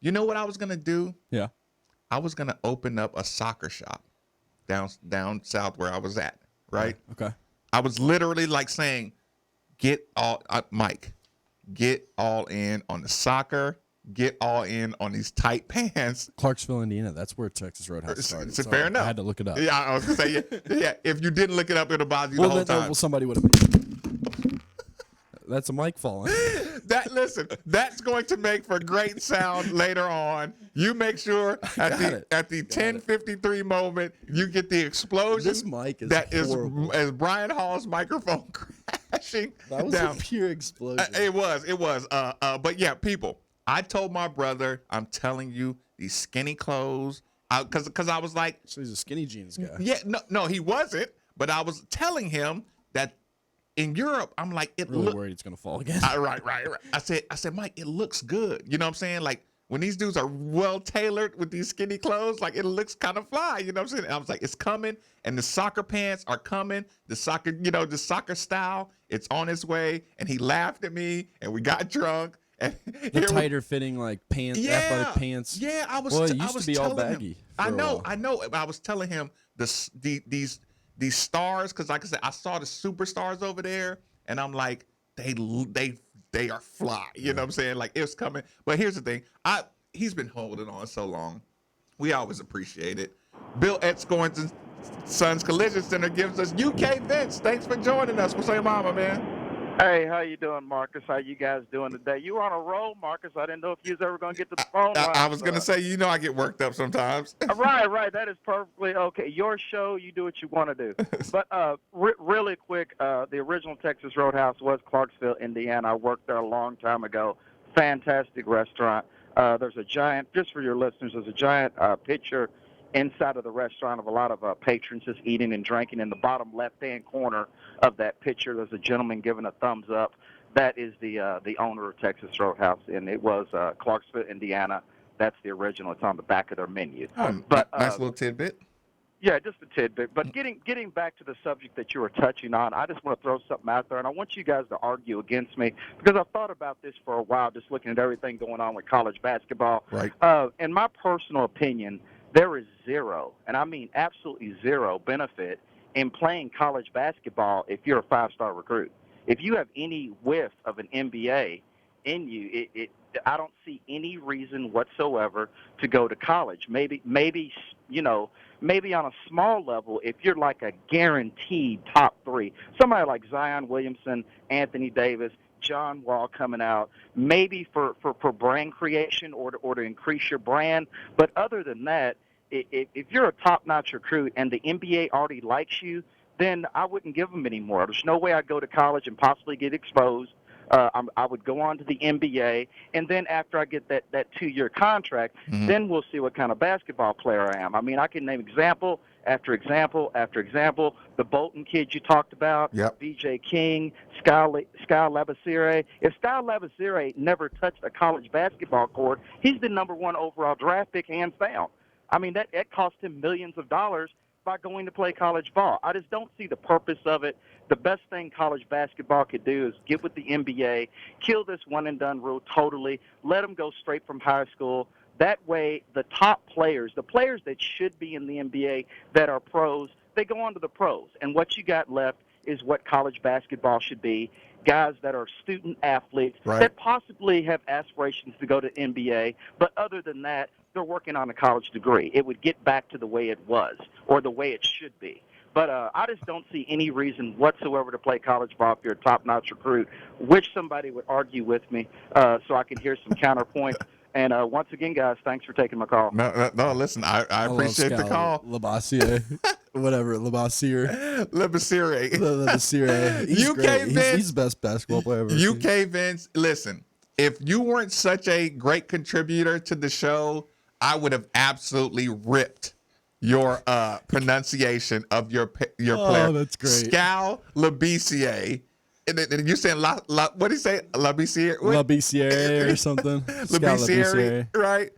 you know what I was gonna do? Yeah, I was gonna open up a soccer shop down south where I was at. Right. Okay. I was literally like saying, Mike, get all in on the soccer, get all in on these tight pants. Clarksville, Indiana, that's where Texas Roadhouse started. So fair enough. I had to look it up. Yeah, I was going to say, yeah, if you didn't look it up, it'll bother you the whole time. Well, somebody would have. That's a mic falling. That's going to make for great sound later on. You make sure at the 10:53 moment, you get the explosion. This mic is horrible. As Brian Hall's microphone crashing that was down. A pure explosion. It was. But yeah, people, I told my brother, I'm telling you, these skinny clothes, because I was like, so he's a skinny jeans guy. Yeah, no, he wasn't. But I was telling him that in Europe, I'm like, worried it's gonna fall again. Right. I said, Mike, it looks good. You know what I'm saying? Like when these dudes are well tailored with these skinny clothes, like it looks kind of fly. You know what I'm saying? And I was like, it's coming, and the soccer pants are coming. The soccer style, it's on its way. And he laughed at me, and we got drunk. And the tighter fitting like pants, athletic pants. Yeah, I was. Well, it I used was to be all telling baggy. him. I know. I was telling him these stars, because like I said, I saw the superstars over there, and I'm like, they are fly. You know what I'm saying? Like it's coming. But here's the thing. He's been holding on so long. We always appreciate it. Bill Sons Collision Center gives us UK Vince. Thanks for joining us. What's your mama, man? Hey, how you doing, Marcus? How you guys doing today? You were on a roll, Marcus. I didn't know if you was ever going to get to the phone line. I was going to say, I get worked up sometimes. Right. That is perfectly okay. Your show, you do what you want to do. But really quick, the original Texas Roadhouse was Clarksville, Indiana. I worked there a long time ago. Fantastic restaurant. There's a giant, just for your listeners, there's a giant picture inside of the restaurant of a lot of patrons just eating and drinking. In the bottom left-hand corner of that picture, there's a gentleman giving a thumbs up. That is the owner of Texas Roadhouse, and it was Clarksville, Indiana. That's the original. It's on the back of their menu. But nice little tidbit. Yeah, just a tidbit. But getting back to the subject that you were touching on, I just want to throw something out there, and I want you guys to argue against me because I've thought about this for a while, just looking at everything going on with college basketball. Right. In my personal opinion, there is zero, and I mean absolutely zero benefit in playing college basketball if you're a five-star recruit. If you have any whiff of an NBA in you, I don't see any reason whatsoever to go to college. Maybe on a small level, if you're like a guaranteed top three, somebody like Zion Williamson, Anthony Davis, John Wall coming out, maybe for brand creation or to increase your brand. But other than that, if you're a top-notch recruit and the NBA already likes you, then I wouldn't give them any more. There's no way I'd go to college and possibly get exposed. I would go on to the NBA, and then after I get that 2-year contract, then we'll see what kind of basketball player I am. I mean, I can name example after example after example. The Bolton kid you talked about, B.J. King, Sky Labissiere. If Sky Labissiere never touched a college basketball court, he's the number 1 overall draft pick, hands down. I mean, that cost him millions of dollars by going to play college ball. I just don't see the purpose of it. The best thing college basketball could do is get with the NBA, kill this one-and-done rule totally, let them go straight from high school. That way, the top players, the players that should be in the NBA that are pros, they go on to the pros. And what you got left is what college basketball should be, guys that are student athletes that possibly have aspirations to go to NBA, but other than that, they're working on a college degree. It would get back to the way it was or the way it should be. But I just don't see any reason whatsoever to play college ball if you're a top-notch recruit, which somebody would argue with me so I can hear some counterpoints. And once again, guys, thanks for taking my call. No, listen, I appreciate the call. Labissiere. Whatever, Labissiere. Labissiere. He's UK great. Vince. He's the best basketball player I've ever seen. UK Vince, listen, if you weren't such a great contributor to the show, I would have absolutely ripped your pronunciation of your player. Oh, that's great. Scal Labissiere. And you're saying what do you say? Labissiere? Labissiere or something. Labissiere, right?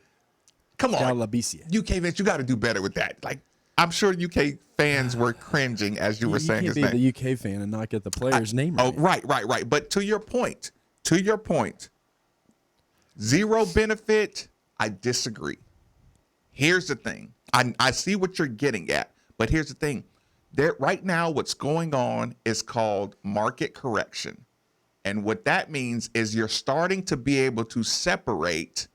Come on. Labissiere. UK Vince, you got to do better with that. Like, I'm sure UK fans were cringing as you were saying his name. You can't be the UK fan and not get the player's name right. Oh, right. But to your point, zero benefit, I disagree. Here's the thing. I see what you're getting at, but here's the thing. Right now, what's going on is called market correction. And what that means is you're starting to be able to separate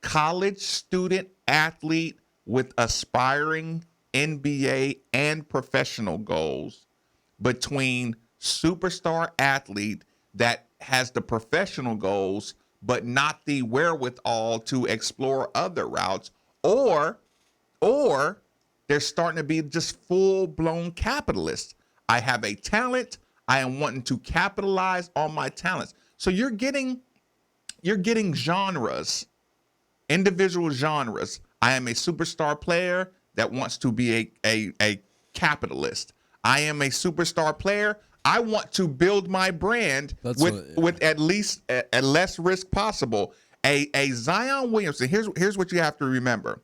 college student athlete with aspiring NBA and professional goals between superstar athlete that has the professional goals but not the wherewithal to explore other routes, or they're starting to be just full-blown capitalists. I have a talent. I am wanting to capitalize on my talents. So you're getting genres, individual genres. I am a superstar player that wants to be a capitalist. I am a superstar player. I want to build my brand with at least at less risk possible. A Zion Williamson. Here's what you have to remember.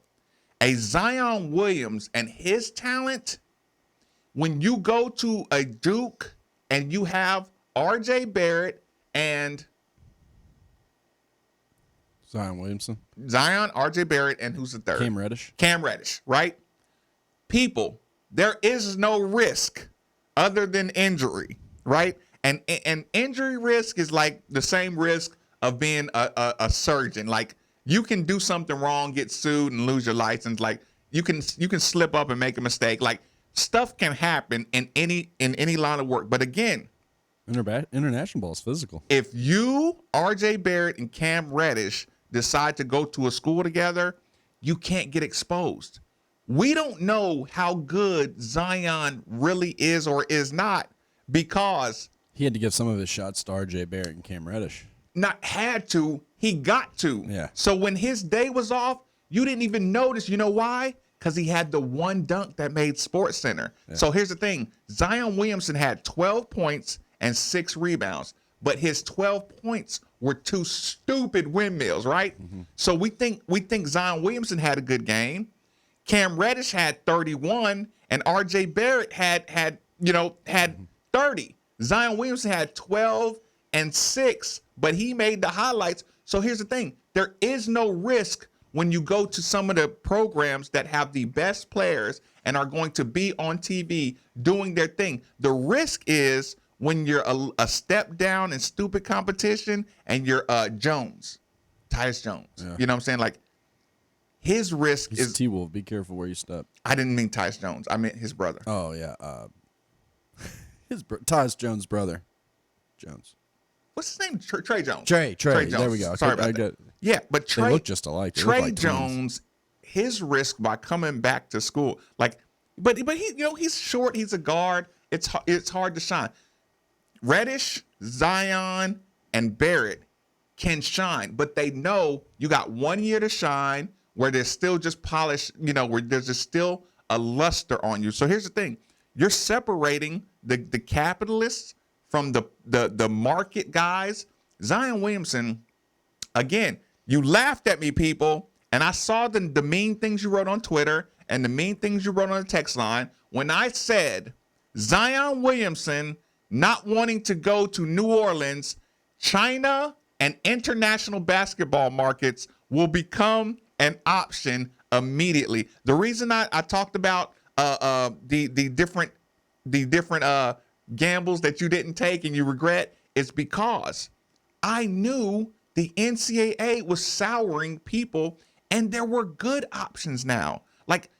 A Zion Williams and his talent, when you go to a Duke and you have R.J. Barrett and Zion Williamson. Zion, R.J. Barrett, and who's the third? Cam Reddish. Cam Reddish, right? People, there is no risk other than injury, right? And injury risk is like the same risk of being a surgeon. Like, you can do something wrong, get sued, and lose your license. Like, you can slip up and make a mistake. Like, stuff can happen in any line of work. But again, International ball is physical. If you, RJ Barrett, and Cam Reddish decide to go to a school together, you can't get exposed. We don't know how good Zion really is or is not because He had to give some of his shots to RJ Barrett and Cam Reddish. not had to, he got to. Yeah. So when his day was off, you didn't even notice. You know why? Because he had the one dunk that made Sports Center. Yeah. So here's the thing. Zion Williamson had 12 points and 6 rebounds, but his 12 points were 2 stupid windmills, right? Mm-hmm. So we think Zion Williamson had a good game. Cam Reddish had 31, and RJ Barrett had 30. Zion Williamson had 12 and 6, but he made the highlights. So here's the thing. There is no risk when you go to some of the programs that have the best players and are going to be on TV doing their thing. The risk is when you're a step down in stupid competition and you're Jones, Tyus Jones. Yeah. You know what I'm saying? Like, his risk is T-Wolf. Be careful where you step. I didn't mean Tyus Jones. I meant his brother. Oh, yeah. Tyus Jones' brother. Jones. What's his name? Trey Jones. Trey Jones. There we go. Sorry about that. Yeah, but Trey, they look just alike. Trey Jones, his risk by coming back to school, like, but he, he's short. He's a guard. It's hard to shine. Reddish, Zion, and Barrett can shine, but they know you got 1 year to shine where there's still just polish, where there's just still a luster on you. So here's the thing. You're separating the capitalists from the market guys. Zion Williamson, again, you laughed at me, people, and I saw the mean things you wrote on Twitter and the mean things you wrote on the text line when I said Zion Williamson not wanting to go to New Orleans, China and international basketball markets will become an option immediately. The reason I talked about the different gambles that you didn't take and you regret is because I knew the NCAA was souring people, and there were good options now, like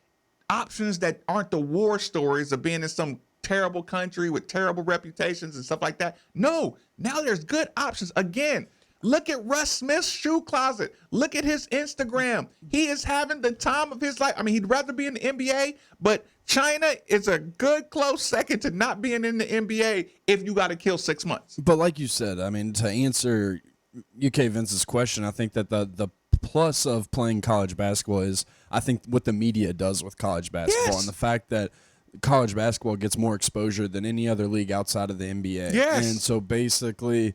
options that aren't the war stories of being in some terrible country with terrible reputations and stuff like that. No, now there's good options. Again, look at Russ Smith's shoe closet. Look at his Instagram. He is having the time of his life. I mean, he'd rather be in the NBA, but China is a good close second to not being in the NBA if you got to kill 6 months. But like you said, I mean, to answer UK Vince's question, I think that the plus of playing college basketball is, I think, what the media does with college basketball. Yes. And the fact that college basketball gets more exposure than any other league outside of the NBA. Yes. And so basically,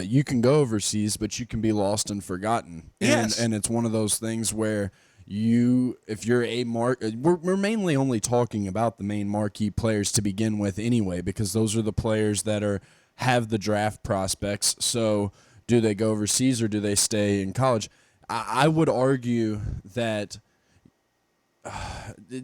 you can go overseas, but you can be lost and forgotten. Yes. And it's one of those things where if you're we're mainly only talking about the main marquee players to begin with anyway, because those are the players that have the draft prospects. So do they go overseas or do they stay in college? I would argue that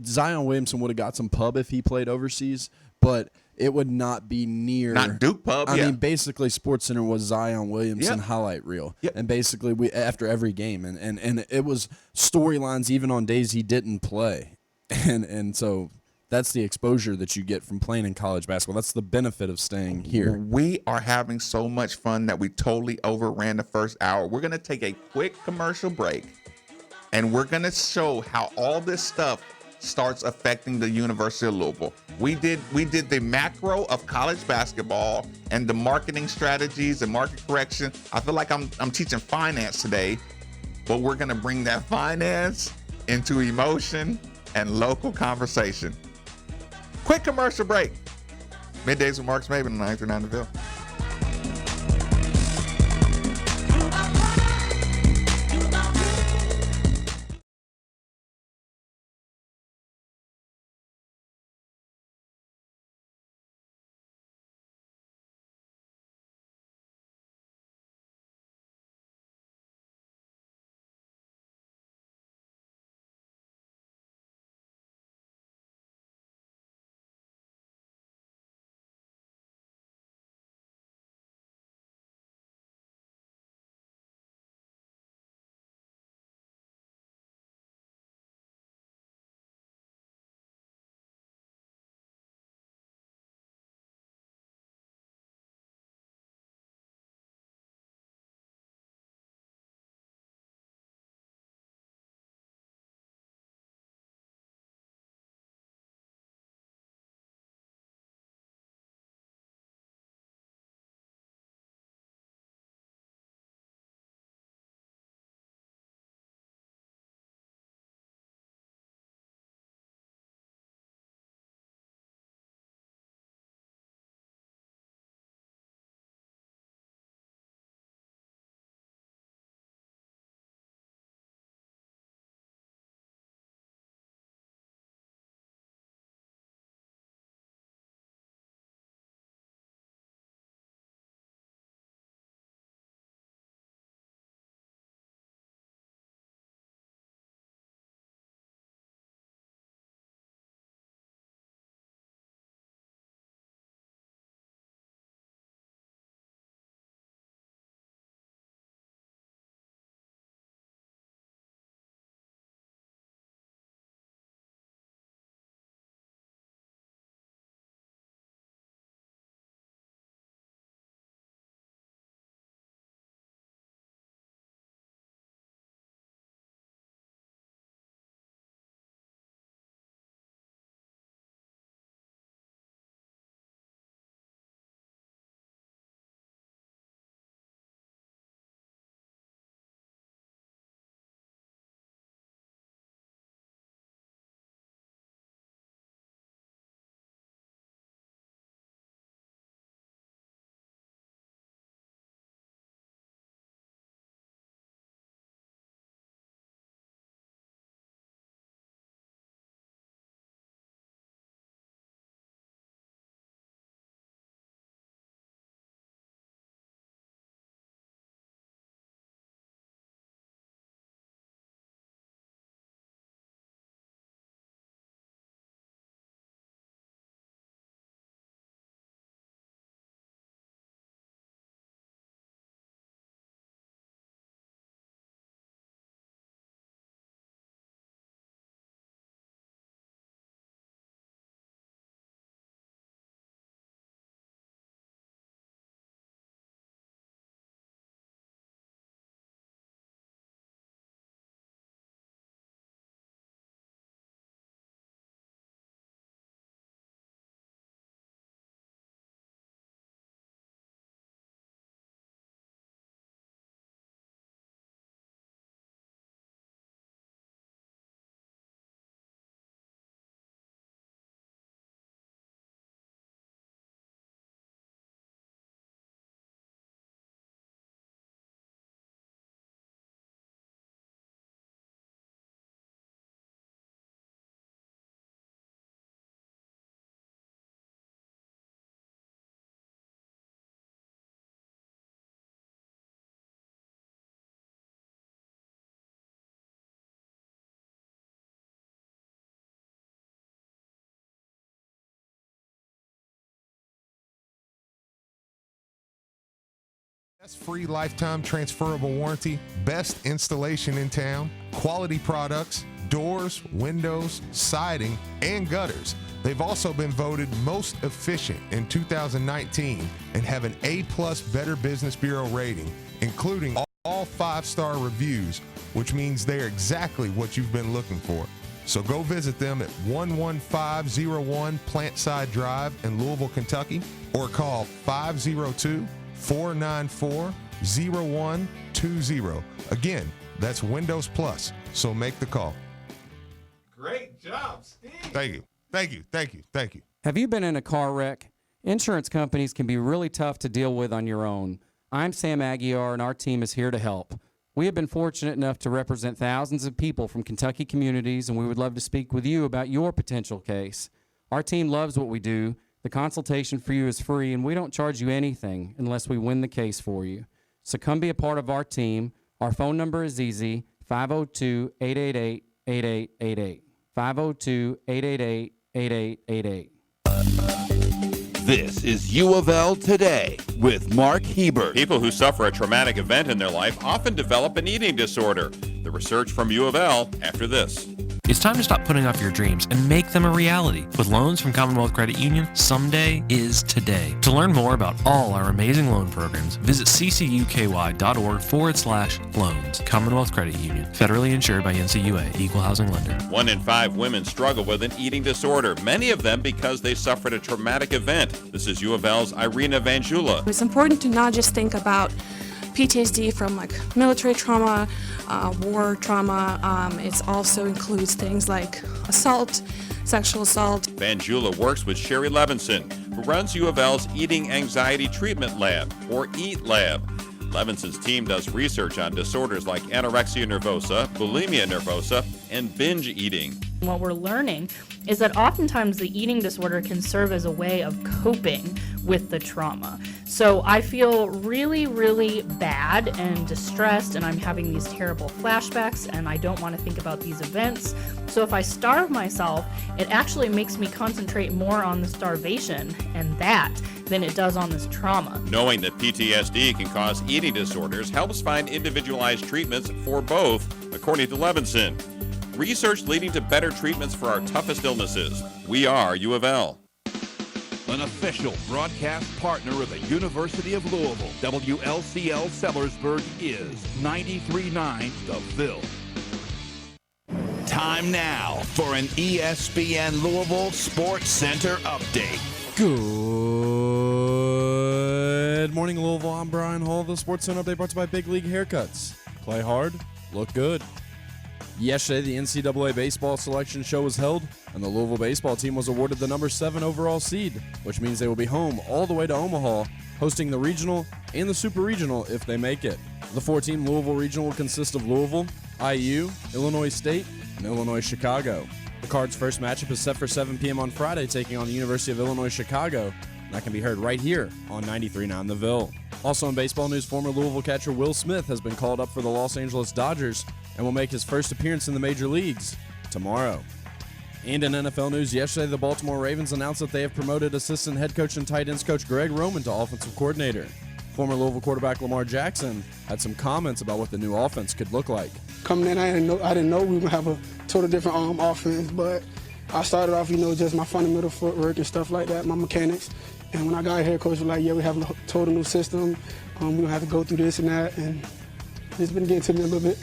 Zion Williamson would have got some pub if he played overseas, but it would not be near. Not Duke pub. I mean, basically, SportsCenter was Zion Williamson highlight reel, and basically we after every game, and it was storylines even on days he didn't play, and so that's the exposure that you get from playing in college basketball. That's the benefit of staying here. We are having so much fun that we totally overran the first hour. We're gonna take a quick commercial break, and we're gonna show how all this stuff starts affecting the University of Louisville. We did the macro of college basketball and the marketing strategies and market correction. I feel like I'm teaching finance today, but we're gonna bring that finance into emotion and local conversation. Quick commercial break. Middays with Marcus Maben on 939 The Ville. That's free lifetime transferable warranty, best installation in town, quality products, doors, windows, siding, and gutters. They've also been voted most efficient in 2019 and have an A+ Better Business Bureau rating, including all 5-star reviews, which means they're exactly what you've been looking for. So go visit them at 11501 Plantside Drive in Louisville, Kentucky, or call 502-494-0120. Again, that's Windows Plus, so make the call. Great job, Steve. Thank you. Thank you. Thank you. Thank you. Have you been in a car wreck? Insurance companies can be really tough to deal with on your own. I'm Sam Aguiar, and our team is here to help. We have been fortunate enough to represent thousands of people from Kentucky communities, and we would love to speak with you about your potential case. Our team loves what we do. The consultation for you is free, and we don't charge you anything unless we win the case for you. So come be a part of our team. Our phone number is easy, 502-888-8888. 502-888-8888. This is U of L Today with Mark Hebert. People who suffer a traumatic event in their life often develop an eating disorder. The research from U of L after this. It's time to stop putting off your dreams and make them a reality. With loans from Commonwealth Credit Union, someday is today. To learn more about all our amazing loan programs, visit ccuky.org/loans. Commonwealth Credit Union, federally insured by NCUA, Equal Housing Lender. 1 in 5 women struggle with an eating disorder, many of them because they suffered a traumatic event. This is U of L's Irina Vanjula. It's important to not just think about PTSD from like military trauma, war trauma. It also includes things like assault, sexual assault. Vanjula works with Sherry Levinson, who runs U of L's Eating Anxiety Treatment Lab, or EAT Lab. Levinson's team does research on disorders like anorexia nervosa, bulimia nervosa, and binge eating. What we're learning is that oftentimes the eating disorder can serve as a way of coping with the trauma. So I feel really, really bad and distressed, and I'm having these terrible flashbacks, and I don't want to think about these events. So if I starve myself, it actually makes me concentrate more on the starvation and that than it does on this trauma. Knowing that PTSD can cause eating disorders helps find individualized treatments for both, according to Levinson. Research leading to better treatments for our toughest illnesses. We are U of L. An official broadcast partner of the University of Louisville, WLCL Sellersburg is 93.9 The Ville. Time now for an ESPN Louisville Sports Center update. Good morning, Louisville. I'm Brian Hall. The Sports Center update brought to you by Big League Haircuts. Play hard, look good. Yesterday, the NCAA baseball selection show was held, and the Louisville baseball team was awarded the number 7 overall seed, which means they will be home all the way to Omaha, hosting the regional and the super regional if they make it. The 4-team Louisville regional will consist of Louisville, IU, Illinois State, and Illinois Chicago. The Cards' first matchup is set for 7 p.m. on Friday, taking on the University of Illinois Chicago, and that can be heard right here on 93.9 The Ville. Also in baseball news, former Louisville catcher Will Smith has been called up for the Los Angeles Dodgers and will make his first appearance in the major leagues tomorrow. And in NFL news, yesterday the Baltimore Ravens announced that they have promoted assistant head coach and tight ends coach Greg Roman to offensive coordinator. Former Louisville quarterback Lamar Jackson had some comments about what the new offense could look like. Coming in, I didn't know we were going to have a total different offense, but I started off, just my fundamental footwork and stuff like that, my mechanics. And when I got here, coach was like, yeah, we have a total new system. We don't have to go through this and that, and it's been getting to me a little bit.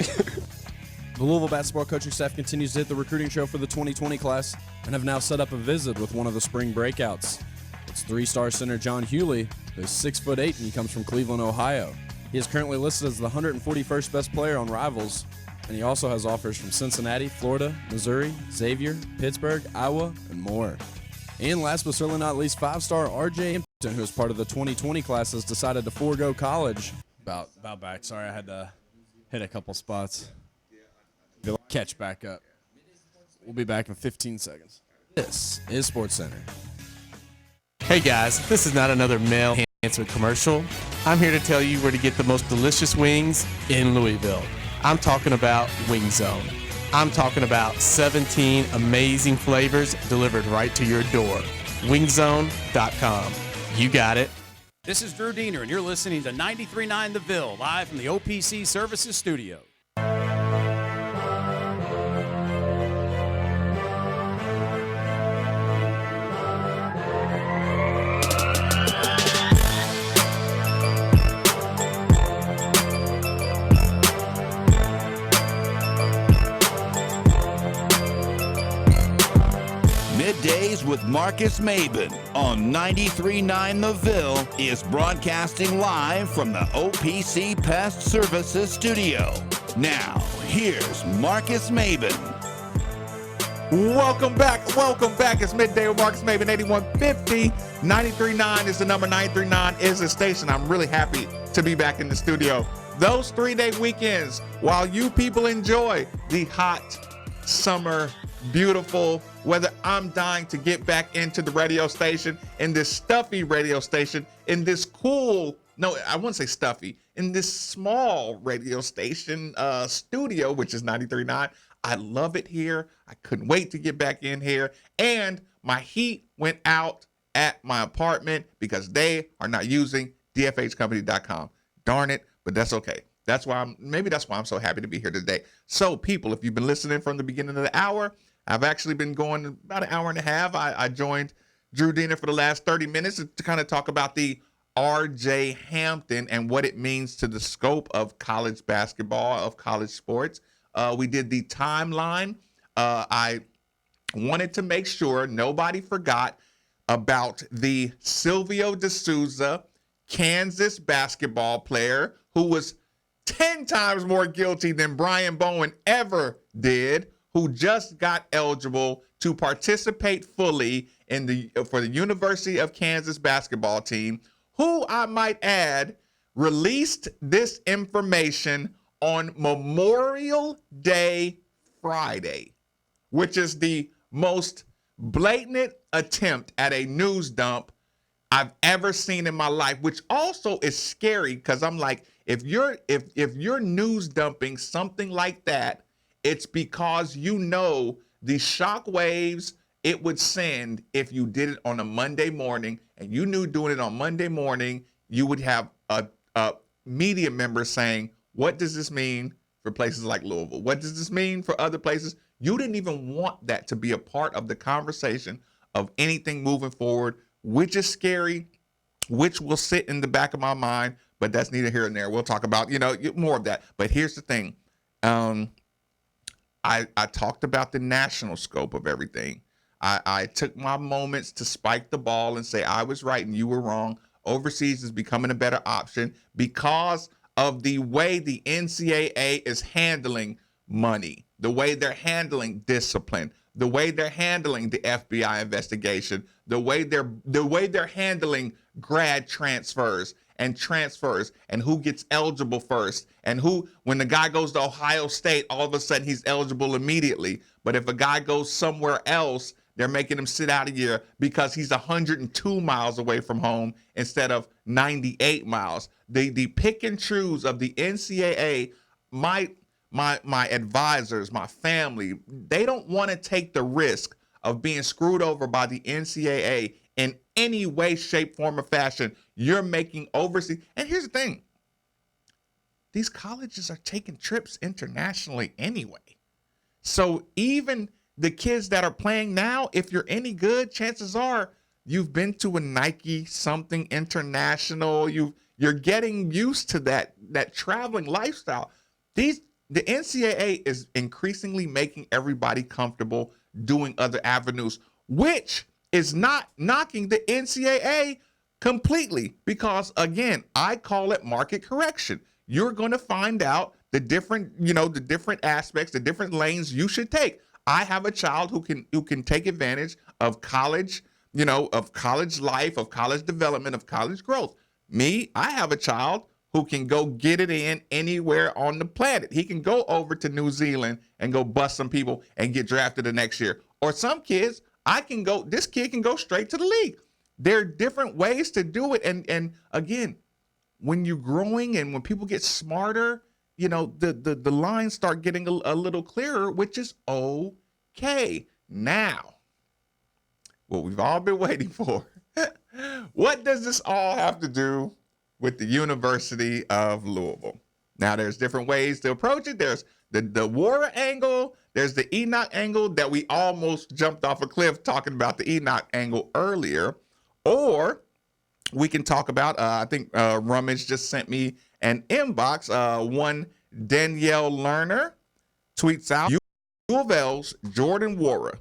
The Louisville basketball coaching staff continues to hit the recruiting trail for the 2020 class and have now set up a visit with one of the spring breakouts. It's 3-star center John Hewley, who's 6'8", and he comes from Cleveland, Ohio. He is currently listed as the 141st best player on Rivals, and he also has offers from Cincinnati, Florida, Missouri, Xavier, Pittsburgh, Iowa, and more. And last but certainly not least, 5-star R.J. Hampton, who is part of the 2020 class, has decided to forego college. About back. Sorry, I had to hit a couple spots. Catch back up. We'll be back in 15 seconds. This is Sports Center. Hey guys, this is not another male enhancement commercial. I'm here to tell you where to get the most delicious wings in Louisville. I'm talking about Wing Zone. I'm talking about 17 amazing flavors delivered right to your door. Wingzone.com. You got it. This is Drew Diener, and you're listening to 93.9 The Ville, live from the OPC Services Studio. Middays with Marcus Maben on 93.9 The Ville is broadcasting live from the OPC Pest Services Studio. Now, here's Marcus Maben. Welcome back. It's Midday with Marcus Maben, 8150. 93.9 is the number. 93.9 is the station. I'm really happy to be back in the studio. Those 3-day weekends, while you people enjoy the hot summer, beautiful weather, I'm dying to get back into the radio station, in this stuffy radio station, in this cool, no, I wouldn't say stuffy, in this small radio station studio, which is 93.9. I love it here. I couldn't wait to get back in here. And my heat went out at my apartment because they are not using dfhcompany.com. Darn it, but that's okay. That's why I'm so happy to be here today. So people, if you've been listening from the beginning of the hour, I've actually been going about an hour and a half. I joined Drew Diener for the last 30 minutes to kind of talk about the R.J. Hampton and what it means to the scope of college basketball, of college sports. We did the timeline. I wanted to make sure nobody forgot about the Silvio D'Souza, Kansas basketball player who was 10 times more guilty than Brian Bowen ever did, who just got eligible to participate fully for the University of Kansas basketball team, who I might add released this information on Memorial Day Friday, which is the most blatant attempt at a news dump I've ever seen in my life, which also is scary because I'm like, if you're news dumping something like that, it's because you know the shock waves it would send if you did it on a Monday morning, and you knew doing it on Monday morning, you would have a media member saying, what does this mean for places like Louisville? What does this mean for other places? You didn't even want that to be a part of the conversation of anything moving forward, which is scary, which will sit in the back of my mind, but that's neither here nor there. We'll talk about, more of that. But here's the thing. I talked about the national scope of everything. I took my moments to spike the ball and say I was right and you were wrong. Overseas is becoming a better option because of the way the NCAA is handling money, the way they're handling discipline, the way they're handling the FBI investigation, the way they're handling grad transfers and who gets eligible first, and who, when the guy goes to Ohio State, all of a sudden he's eligible immediately. But if a guy goes somewhere else, they're making him sit out a year because he's 102 miles away from home instead of 98 miles. The pick and choose of the NCAA, my advisors, my family, they don't want to take the risk of being screwed over by the NCAA in any way, shape, form, or fashion. You're making overseas. And here's the thing. These colleges are taking trips internationally anyway. So even the kids that are playing now, if you're any good, chances are you've been to a Nike something international. You're getting used to that traveling lifestyle. The NCAA is increasingly making everybody comfortable doing other avenues, which is not knocking the NCAA completely, because again, I call it market correction. You're going to find out the different aspects, the different lanes you should take. I have a child who can take advantage of college, of college life, of college development, of college growth. Me, I have a child who can go get it in anywhere on the planet. He can go over to New Zealand and go bust some people and get drafted the next year. Or some kids, this kid can go straight to the league. There are different ways to do it. And again, when you're growing and when people get smarter, the lines start getting a little clearer, which is okay. Now, what we've all been waiting for, What does this all have to do with the University of Louisville? Now, there's different ways to approach it. There's the Wara angle. There's the Enoch angle that we almost jumped off a cliff talking about the Enoch angle earlier. Or we can talk about, I think Rummage just sent me an inbox. One Danielle Lerner tweets out, U of L's Jordan Wara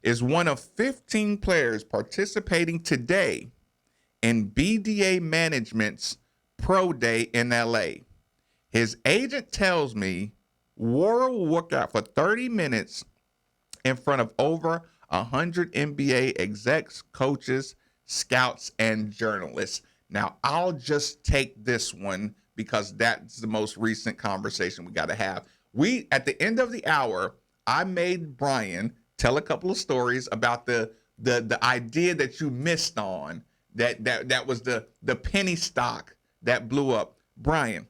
is one of 15 players participating today in BDA Management's Pro Day in LA. His agent tells me Wara will work out for 30 minutes in front of over 100 NBA execs, coaches, scouts, and journalists. Now, I'll just take this one because that's the most recent conversation we got to have. At the end of the hour, I made Brian tell a couple of stories about the idea that you missed on, that was the penny stock that blew up. Brian,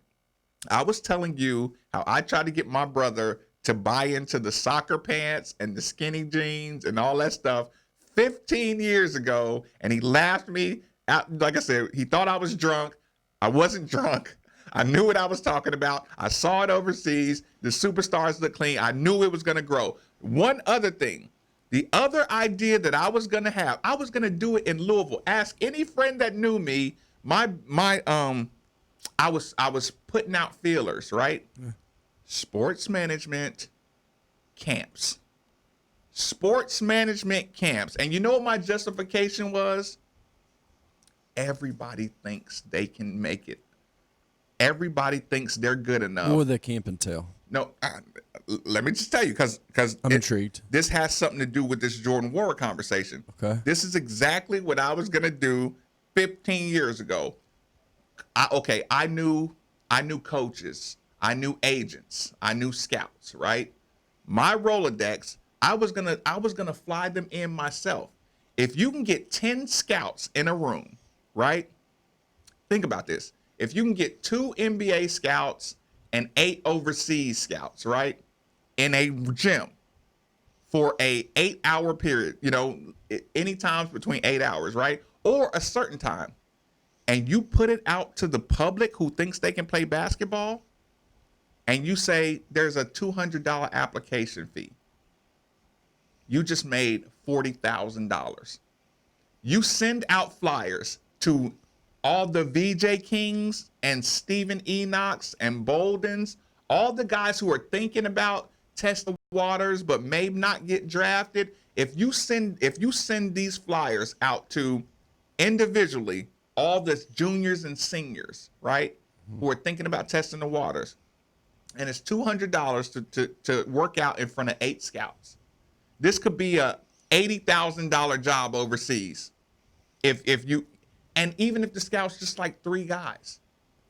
I was telling you how I tried to get my brother to buy into the soccer pants and the skinny jeans and all that stuff 15 years ago, and he laughed me out. Like I said, he thought I was drunk. I wasn't drunk. I knew what I was talking about. I saw it overseas. The superstars look clean. I knew it was going to grow. One other thing, the other idea that I was going to have, I was going to do it in Louisville. Ask any friend that knew me. I was putting out feelers, right? Yeah. Sports management camps. Sports management camps. And you know what my justification was? Everybody thinks they can make it. Everybody thinks they're good enough. What would that camp entail? No, let me just tell you, because I'm intrigued. This has something to do with this Jordan Wara conversation. Okay. This is exactly what I was going to do 15 years ago. I knew coaches. I knew agents. I knew scouts, right? My Rolodex, I was gonna fly them in myself. If you can get 10 scouts in a room, right? Think about this. If you can get 2 NBA scouts and 8 overseas scouts, right, in a gym for a 8-hour period, any times between 8 hours, right, or a certain time, and you put it out to the public who thinks they can play basketball, and you say there's a $200 application fee, you just made $40,000. You send out flyers to all the VJ Kings and Stephen Enochs and Boldens, all the guys who are thinking about testing waters but may not get drafted. If you send these flyers out to individually all the juniors and seniors, right, who are thinking about testing the waters, and it's $200 to work out in front of 8 scouts. This could be a $80,000 job overseas. And even if the scouts just like 3 guys,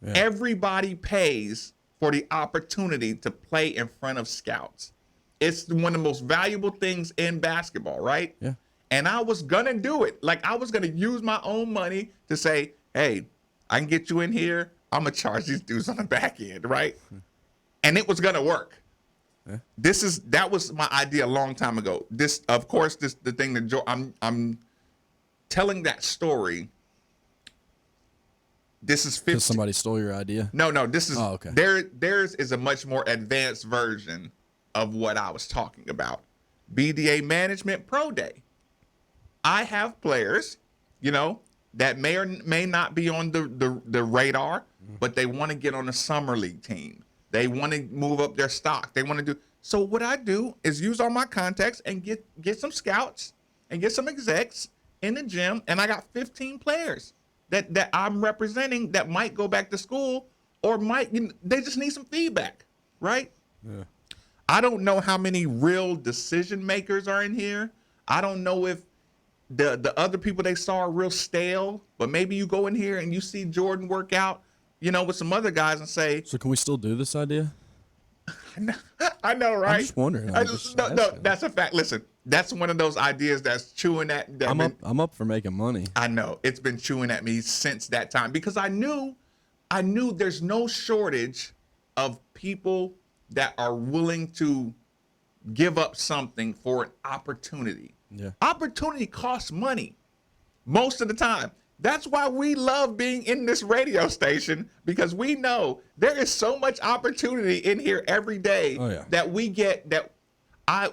yeah. Everybody pays for the opportunity to play in front of scouts. It's one of the most valuable things in basketball, right? Yeah. And I was gonna do it. Like, I was gonna use my own money to say, hey, I can get you in here. I'm gonna charge these dudes on the back end, right? And it was gonna work. Yeah. That was my idea a long time ago. The thing that I'm telling that story. This is 50. Somebody stole your idea? No. This is okay. Theirs is a much more advanced version of what I was talking about. BDA Management Pro Day. I have players, that may or may not be on the radar, but they want to get on the summer league team. They want to move up their stock. They want to do. So what I do is use all my contacts and get some scouts and get some execs in the gym, and I got 15 players that I'm representing that might go back to school or they just need some feedback, right? Yeah. I don't know how many real decision makers are in here. I don't know if the other people they saw are real stale, but maybe you go in here and you see Jordan work out, with some other guys and say, so can we still do this idea? I know, right? I'm just wondering. No, that's a fact. Listen, that's one of those ideas that's chewing at. I'm up for making money. I know it's been chewing at me since that time because I knew there's no shortage of people that are willing to give up something for an opportunity. Yeah. Opportunity costs money. most of the time. That's why we love being in this radio station, because we know there is so much opportunity in here every day that we get that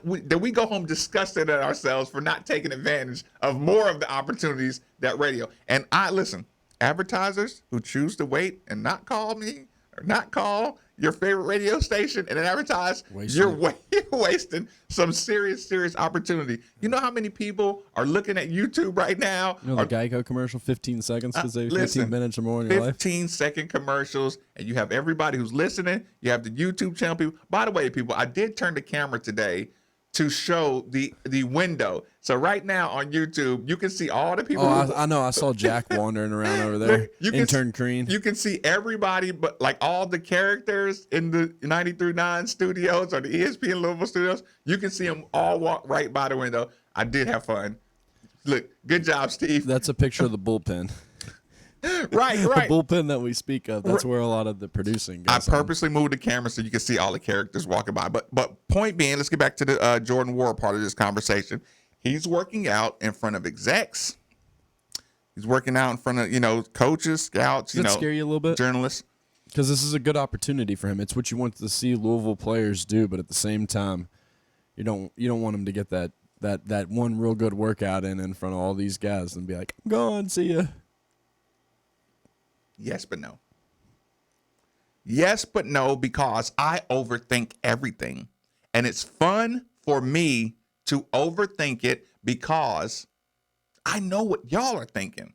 we go home disgusted at ourselves for not taking advantage of more of the opportunities that radio. And listen, advertisers who choose to wait and not call me or not call your favorite radio station and then advertise, you're wasting some serious opportunity. You know how many people are looking at YouTube right now? You know the Geico commercial, 15 seconds, because they 15 minutes or more in your life. 15-second commercials, and you have everybody who's listening. You have the YouTube channel people. By the way, people, I did turn the camera today to show the window. So right now on YouTube, you can see all the people. Oh, I know. I saw Jack wandering around over there. Intern Crean. You can see everybody, but like all the characters in the 93.9 studios or the ESPN Louisville studios, you can see them all walk right by the window. I did have fun. Look, good job, Steve. That's a picture of the bullpen. Right. The bullpen that we speak of. That's where a lot of the producing goes. I purposely moved the camera so you can see all the characters walking by. But point being, let's get back to the Jordan Ward part of this conversation. He's working out in front of execs. He's working out in front of, coaches, scouts, Does that scare you a little bit? Journalists. Because this is a good opportunity for him. It's what you want to see Louisville players do, but at the same time, you don't want him to get that one real good workout in front of all these guys and be like, I'm gone, see ya. Yes, but no. Yes, but no, because I overthink everything. And it's fun for me to overthink it because I know what y'all are thinking.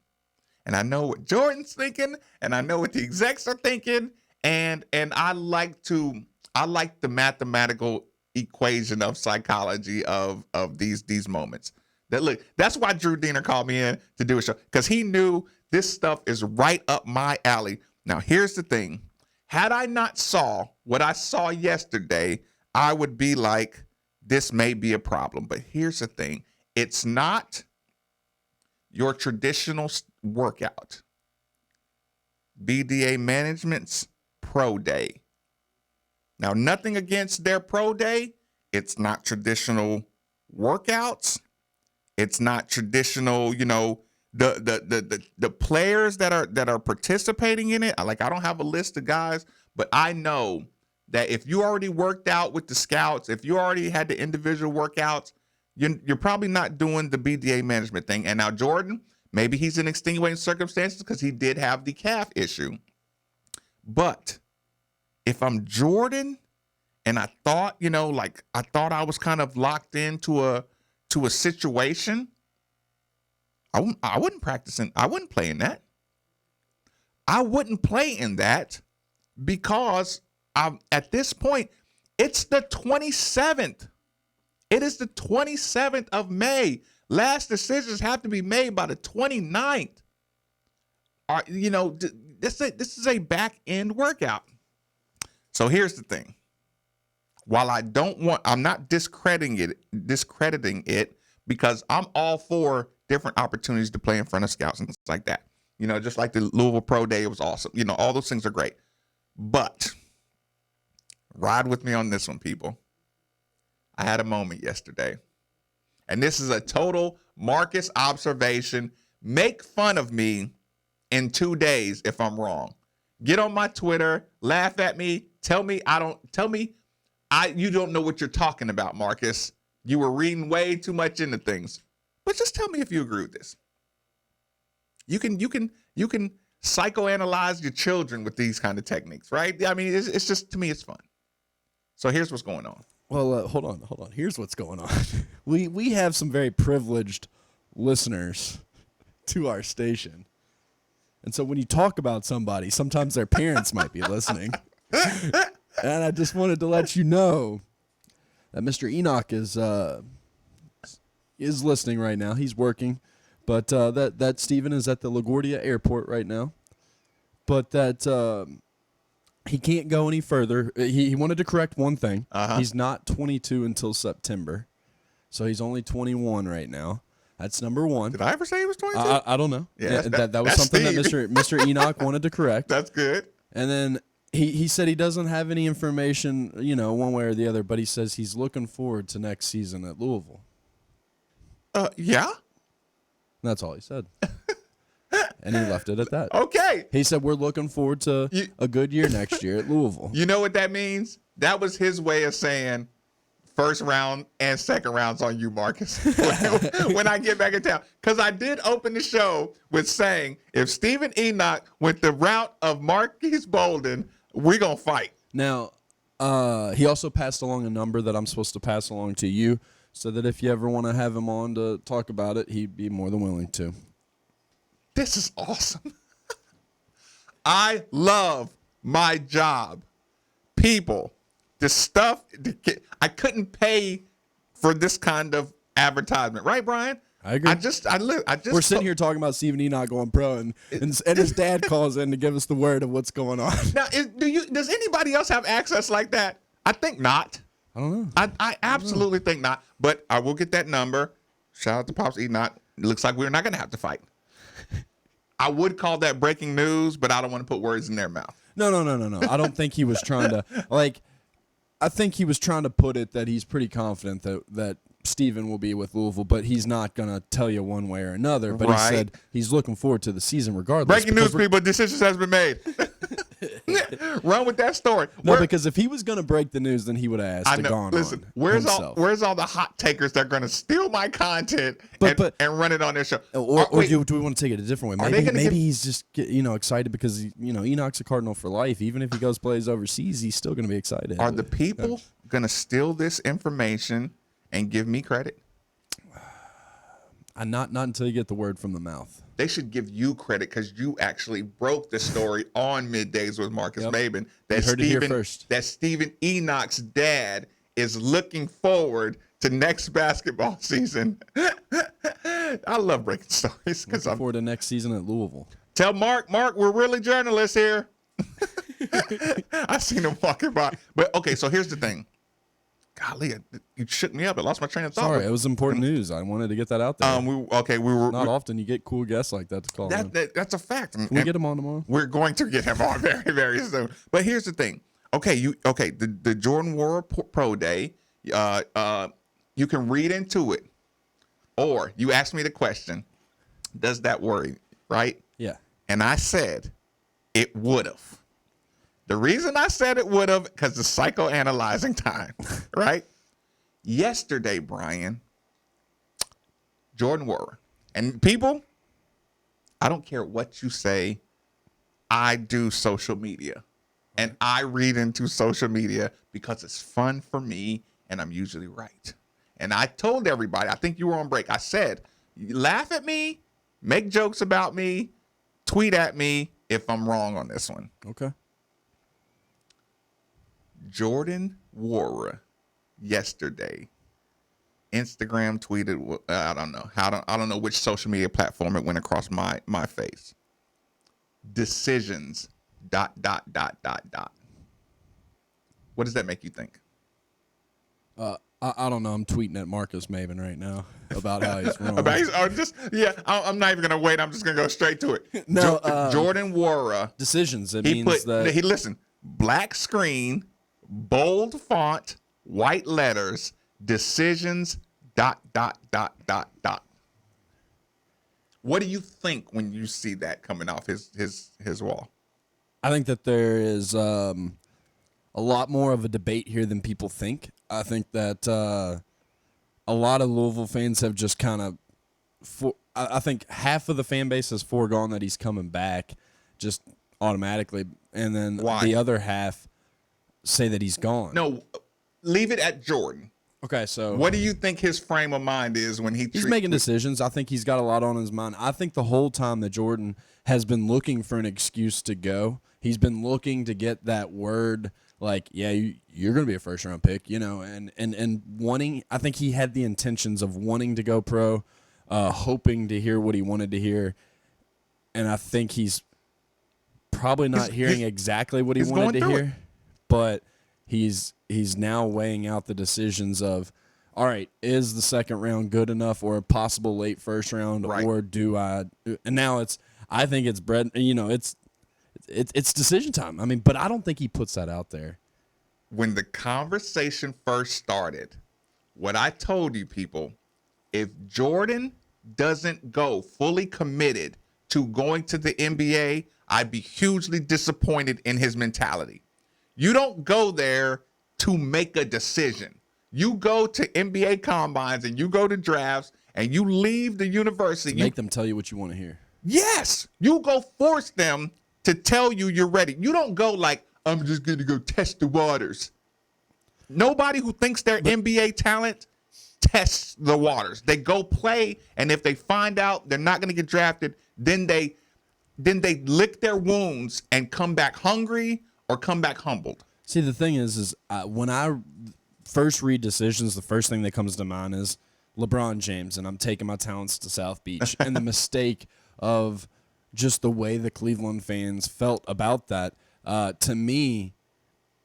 And I know what Jordan's thinking. And I know what the execs are thinking. And I like the mathematical equation of psychology of these moments. That's why Drew Diener called me in to do a show, because he knew this stuff is right up my alley. Now, here's the thing. Had I not saw what I saw yesterday, I would be like, this may be a problem. But here's the thing. It's not your traditional workout. BDA Management's pro day. Now, nothing against their pro day. It's not traditional workouts. It's not traditional, the players that are participating in it. I don't have a list of guys, but I know that if you already worked out with the scouts, if you already had the individual workouts, you're probably not doing the BDA management thing. And now Jordan, maybe he's in extenuating circumstances because he did have the calf issue. But if I'm Jordan and I thought, I thought I was kind of locked into a situation, I wouldn't practice I wouldn't play in that. I wouldn't play in that because at this point, it's the 27th. It is the 27th of May. Last decisions have to be made by the 29th. This is a back end workout. So here's the thing. While I'm not discrediting it because I'm all for different opportunities to play in front of scouts and things like that. Just like the Louisville Pro Day, it was awesome. All those things are great. But ride with me on this one, people. I had a moment yesterday. And this is a total Marcus observation. Make fun of me in 2 days if I'm wrong. Get on my Twitter, laugh at me, tell me you don't know what you're talking about, Marcus. You were reading way too much into things. But just tell me if you agree with this. You can psychoanalyze your children with these kind of techniques, right? I mean, it's just, to me, it's fun. So here's what's going on. Well, hold on. Here's what's going on. We have some very privileged listeners to our station. And so when you talk about somebody, sometimes their parents might be listening. And I just wanted to let you know that Mr. Enoch is listening right now. He's working. But that Stephen is at the LaGuardia Airport right now. But that he can't go any further. He wanted to correct one thing. He's not 22 until September. So he's only 21 right now. That's number one. Did I ever say he was 22? I don't know. Yeah, that was something Steve. that Mr. Enoch wanted to correct. That's good. And then he said he doesn't have any information, one way or the other, but he says he's looking forward to next season at Louisville. Yeah. That's all he said. And he left it at that. Okay. He said, we're looking forward to a good year next year at Louisville. You know what that means? That was his way of saying first round and second rounds on you, Marcus, when I get back in town. Because I did open the show with saying, if Stephen Enoch went the route of Marquise Bolden, we're going to fight. Now, he also passed along a number that I'm supposed to pass along to you, so that if you ever want to have him on to talk about it, he'd be more than willing to. This is awesome. I love my job. People, the stuff, I couldn't pay for this kind of advertisement. Right, Brian? I agree. We're sitting here talking about Stephen Enoch going pro, and his dad calls in to give us the word of what's going on. Now, does anybody else have access like that? I think not. I don't know. I absolutely think not. But I will get that number. Shout out to Pops Enoch. It looks like we're not going to have to fight. I would call that breaking news, but I don't want to put words in their mouth. No. I don't think he was trying to, I think he was trying to put it that he's pretty confident that Steven will be with Louisville, but he's not going to tell you one way or another. But he said he's looking forward to the season regardless. Breaking news, people. Decisions has been made. Run with that story. No, because if he was going to break the news, then he would have asked to gone Listen, on where's himself. all the hot takers that are going to steal my content and run it on their show? Or do we want to take it a different way? Maybe he's just excited because Enoch's a Cardinal for life. Even if he goes plays overseas, he's still going to be excited. Are the people going to steal this information and give me credit? Not until you get the word from the mouth. They should give you credit because you actually broke the story on Middays with Marcus Maben. You heard it here first. That Stephen Enoch's dad is looking forward to next basketball season. I love breaking stories because I'm forward to next season at Louisville. Tell Mark, we're really journalists here. I seen him walking by. But okay, so here's the thing. Golly, you shook me up. I lost my train of thought. Sorry, it was important news. I wanted to get that out there. We were not often you get cool guests like that to call. That's a fact. Can we get him on tomorrow? We're going to get him on very, very soon. But here's the thing. The Jordan Wara Pro Day. You can read into it, or you asked me the question. Does that worry? Right? Yeah. And I said it would have. The reason I said it would have, because the psychoanalyzing time, right? Yesterday, Brian, Jordan Wara, and people, I don't care what you say, I do social media. And I read into social media because it's fun for me, and I'm usually right. And I told everybody, I think you were on break, I said, laugh at me, make jokes about me, tweet at me if I'm wrong on this one. Okay. Jordan Wara yesterday Instagram tweeted, I don't know which social media platform it went across my face. Decisions ... What does that make you think? I don't know. I'm tweeting at Marcus Maven right now about how he's wrong. I'm not even gonna wait. I'm just gonna go straight to it. No, Jordan Wara decisions. It means that he listen. Black screen, bold font, white letters. Decisions ... What do you think when you see that coming off his wall? I think that there is a lot more of a debate here than people think. I think that a lot of Louisville fans have just kind of, I think half of the fan base has foregone that he's coming back just automatically, and then the other half say that he's gone. No, leave it at Jordan. Okay, so what do you think his frame of mind is when he's making decisions? I think he's got a lot on his mind. I think the whole time that Jordan has been looking for an excuse to go, he's been looking to get that word like, yeah, you're going to be a first-round pick, and wanting. I think he had the intentions of wanting to go pro, hoping to hear what he wanted to hear, and I think he's probably not hearing exactly what he wanted to hear, but he's now weighing out the decisions of, all right, is the second round good enough or a possible late first round, or do I? And now I think it's bread. It's decision time. I mean, but I don't think he puts that out there. When the conversation first started, what I told you people, if Jordan doesn't go fully committed to going to the NBA, I'd be hugely disappointed in his mentality. You don't go there to make a decision. You go to NBA combines and you go to drafts and you leave the university. Make them tell you what you want to hear. Yes, you go force them to tell you you're ready. You don't go like, I'm just going to go test the waters. Nobody who thinks they're NBA talent tests the waters. They go play, and if they find out they're not going to get drafted, then they lick their wounds and come back hungry or come back humbled. See, the thing is when I first read decisions, the first thing that comes to mind is LeBron James, and I'm taking my talents to South Beach, and the mistake of just the way the Cleveland fans felt about that. To me,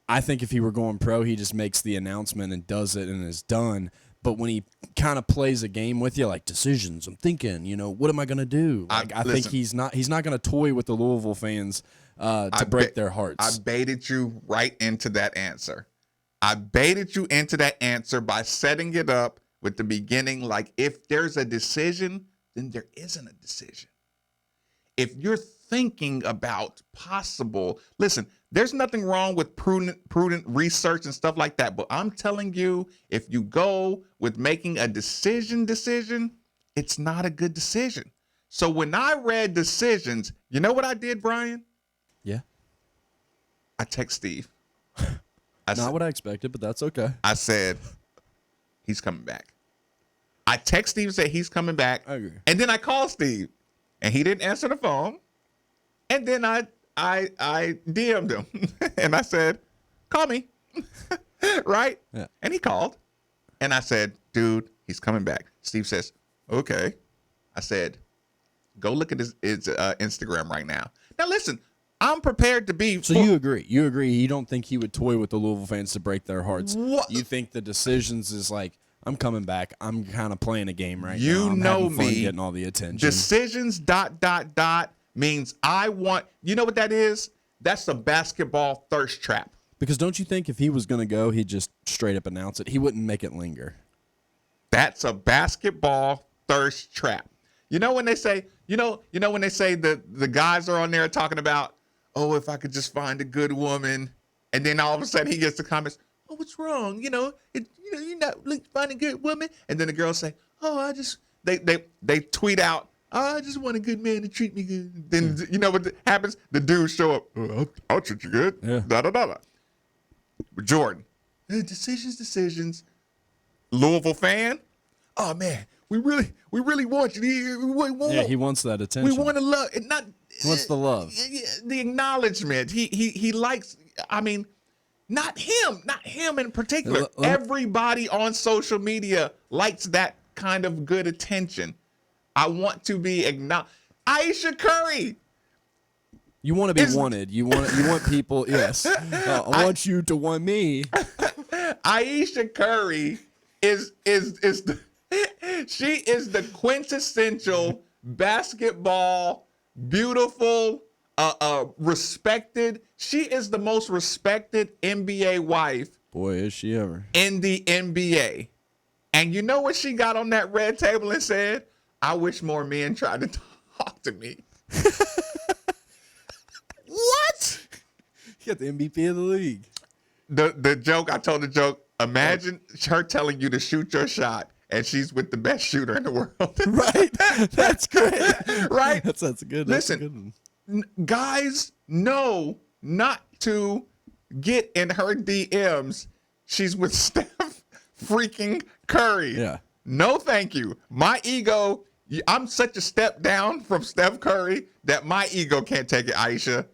I think if he were going pro, he just makes the announcement and does it and is done. But when he kind of plays a game with you, like decisions, I'm thinking, what am I going to do? Like, I think he's not going to toy with the Louisville fans to break their hearts. I baited you right into that answer. I baited you into that answer by setting it up with the beginning. Like, if there's a decision, then there isn't a decision. If you're thinking about possible, listen, there's nothing wrong with prudent research and stuff like that. But I'm telling you, if you go with making a decision, it's not a good decision. So when I read decisions, you know what I did, Brian? Yeah. I text Steve. Not what I expected, but that's okay. I said, he's coming back. I text Steve and say he's coming back. I agree. And then I called Steve, and he didn't answer the phone. And then I DM'd him, and I said, call me, right? Yeah. And he called, and I said, dude, he's coming back. Steve says, okay. I said, go look at his Instagram right now. Now, listen, I'm prepared to be. So you agree? You agree? You don't think he would toy with the Louisville fans to break their hearts? What? You think the decisions is like, I'm coming back. I'm kind of playing a game right now. You I'm know having fun me. getting all the attention. Decisions ... means I want. You know what that is? That's a basketball thirst trap. Because don't you think if he was going to go, he'd just straight up announce it? He wouldn't make it linger. That's a basketball thirst trap. You know when they say, when they say the guys are on there talking about, oh, if I could just find a good woman, and then all of a sudden he gets the comments, oh, what's wrong? You're not finding a good woman, and then the girls say, oh, they tweet out, oh, I just want a good man to treat me good. Then you know what happens? The dudes show up, oh, I'll treat you good. Yeah. Da da da da. Jordan, decisions. Louisville fan, oh man, we really want you. Yeah, he wants that attention. We want to love, and not wants the love, the acknowledgement. He likes. I mean, not him in particular. Everybody on social media likes that kind of good attention. I want to be acknowledged. Aisha Curry. You want to be wanted. You want people. Yes, I want you to want me. Aisha Curry is the quintessential basketball, beautiful, respected. She is the most respected NBA wife. Boy, is she ever. In the NBA. And you know what she got on that red table and said? I wish more men tried to talk to me. What? You got the MVP of the league. The joke, I told the joke, imagine her telling you to shoot your shot and she's with the best shooter in the world. Right? That's great. Right? That's good. Listen, guys know not to get in her DMs. She's with Steph freaking Curry. Yeah. No, thank you. My ego, I'm such a step down from Steph Curry that my ego can't take it, Aisha.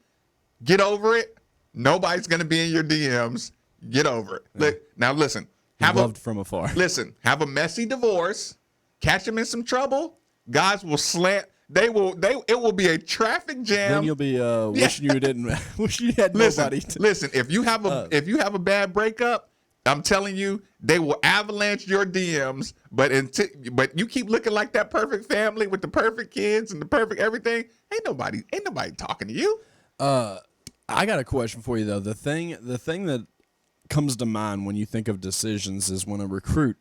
Get over it. Nobody's going to be in your DMs. Get over it. Yeah. Now, listen. Loved from afar. Listen, have a messy divorce. Catch them in some trouble. Guys will slant. It will be a traffic jam. Then you'll be wishing you didn't. Wish you had nobody. Listen. If you have a bad breakup, I'm telling you, they will avalanche your DMs. But you keep looking like that perfect family with the perfect kids and the perfect everything. Ain't nobody talking to you. I got a question for you though. The thing that comes to mind when you think of decisions is when a recruit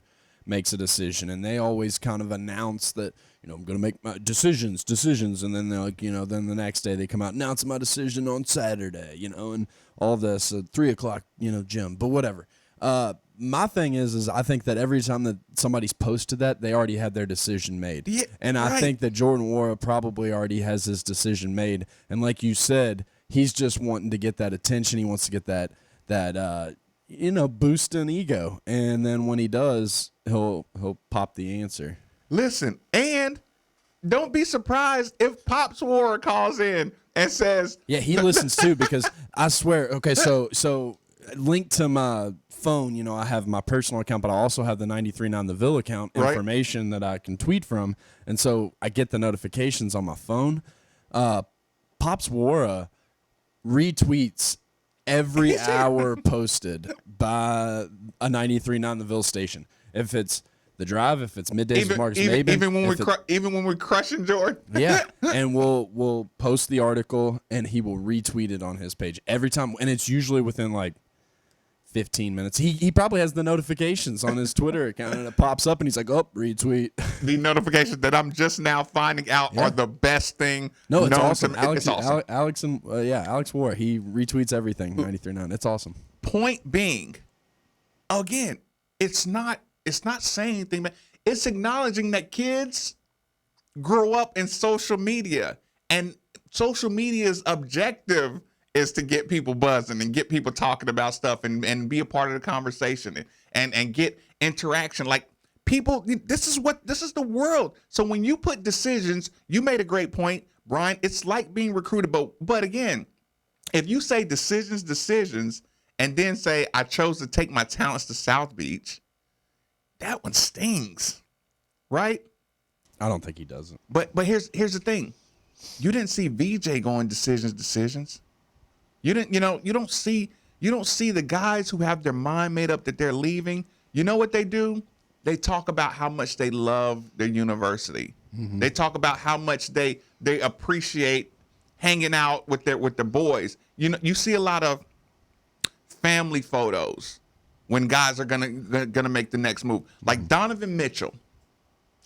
makes a decision, and they always kind of announce that, I'm going to make my decisions, and then they're like, then the next day they come out announcing my decision on Saturday, and all this 3 o'clock, gym, but whatever. My thing is I think that every time that somebody's posted that, they already had their decision made. Yeah, and I think that Jordan Nwora probably already has his decision made. And like you said, he's just wanting to get that attention. He wants to get that boost in ego. And then when he does, he'll pop the answer. Listen, and don't be surprised if Pops Nwora calls in and says, yeah, he listens too, because I swear, okay, so linked to my phone, I have my personal account, but I also have the 93.9 The Ville account information that I can tweet from, and so I get the notifications on my phone. Pops Nwora retweets every hour posted by a 93.9 The Ville station. If it's The Drive, if it's Middays with Marcus Maben, even when we're crushing Jordan. Yeah, and we'll post the article, and he will retweet it on his page every time, and it's usually within like 15 minutes. He probably has the notifications on his Twitter account, and it pops up, and he's like, oh, retweet. The notifications that I'm just now finding out are the best thing. No, it's awesome. It's awesome. Alex Nwora, he retweets everything, 93.9. It's awesome. Point being, again, it's not saying anything, but it's acknowledging that kids grow up in social media, and social media's objective is to get people buzzing and get people talking about stuff and be a part of the conversation and get interaction. Like, people, this is the world. So when you put decisions, you made a great point, Brian. It's like being recruited, but again, if you say decisions, and then say I chose to take my talents to South Beach, that one stings, right? I don't think he doesn't. But here's the thing. You didn't see VJ going decisions. You didn't, you don't see the guys who have their mind made up that they're leaving. You know what they do? They talk about how much they love their university. Mm-hmm. They talk about how much they appreciate hanging out with their boys. You see a lot of family photos when guys are gonna make the next move. Like Donovan Mitchell.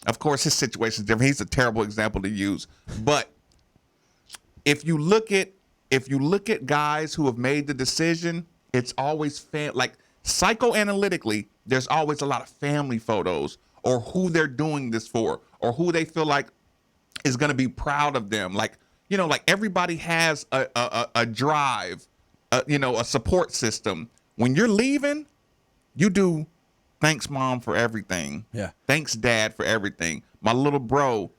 Of course, his situation is different. He's a terrible example to use. But if you look at guys who have made the decision, it's always like psychoanalytically, there's always a lot of family photos or who they're doing this for or who they feel like is going to be proud of them. Like, like everybody has a drive, a support system. When you're leaving, you do thanks, Mom, for everything. Yeah. Thanks, Dad, for everything. My little bro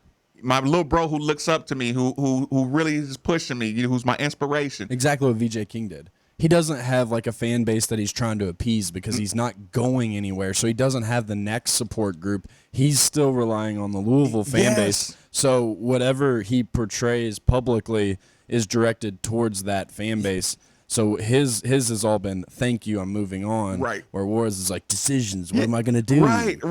who looks up to me, who really is pushing me, who's my inspiration. Exactly what VJ King did. He doesn't have like a fan base that he's trying to appease because he's not going anywhere. So he doesn't have the next support group. He's still relying on the Louisville fan base. So whatever he portrays publicly is directed towards that fan base. So his has all been, thank you, I'm moving on. Right. Where Wars is like, decisions, what am I going to do? Right.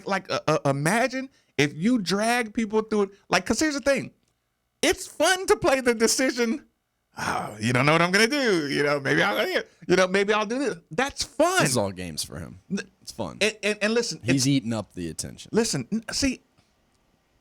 Like imagine if you drag people through it. Like, because here's the thing. It's fun to play the decision. Oh, you don't know what I'm going to do. Maybe I'll do this. That's fun. This is all games for him. It's fun. And listen. He's eating up the attention. Listen, see,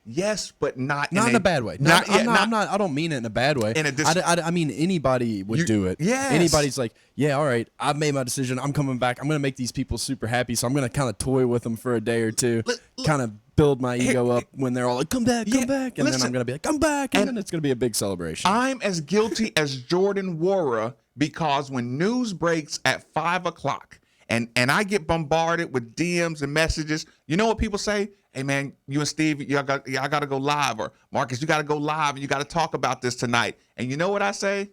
yes, but not in a bad way. I don't mean it in a bad way. I mean, anybody would do it. Yes. Anybody's like, yeah, all right, I've made my decision. I'm coming back. I'm going to make these people super happy. So I'm going to kind of toy with them for a day or two, kind of build my ego up when they're all like, come back. And then I'm going to be like, come back. And then it's going to be a big celebration. I'm as guilty as Jordan Nwora because when news breaks at 5 o'clock and I get bombarded with DMs and messages, you know what people say? Hey, man, you and Steve, y'all got to go live. Or, Marcus, you got to go live, and you got to talk about this tonight. And you know what I say?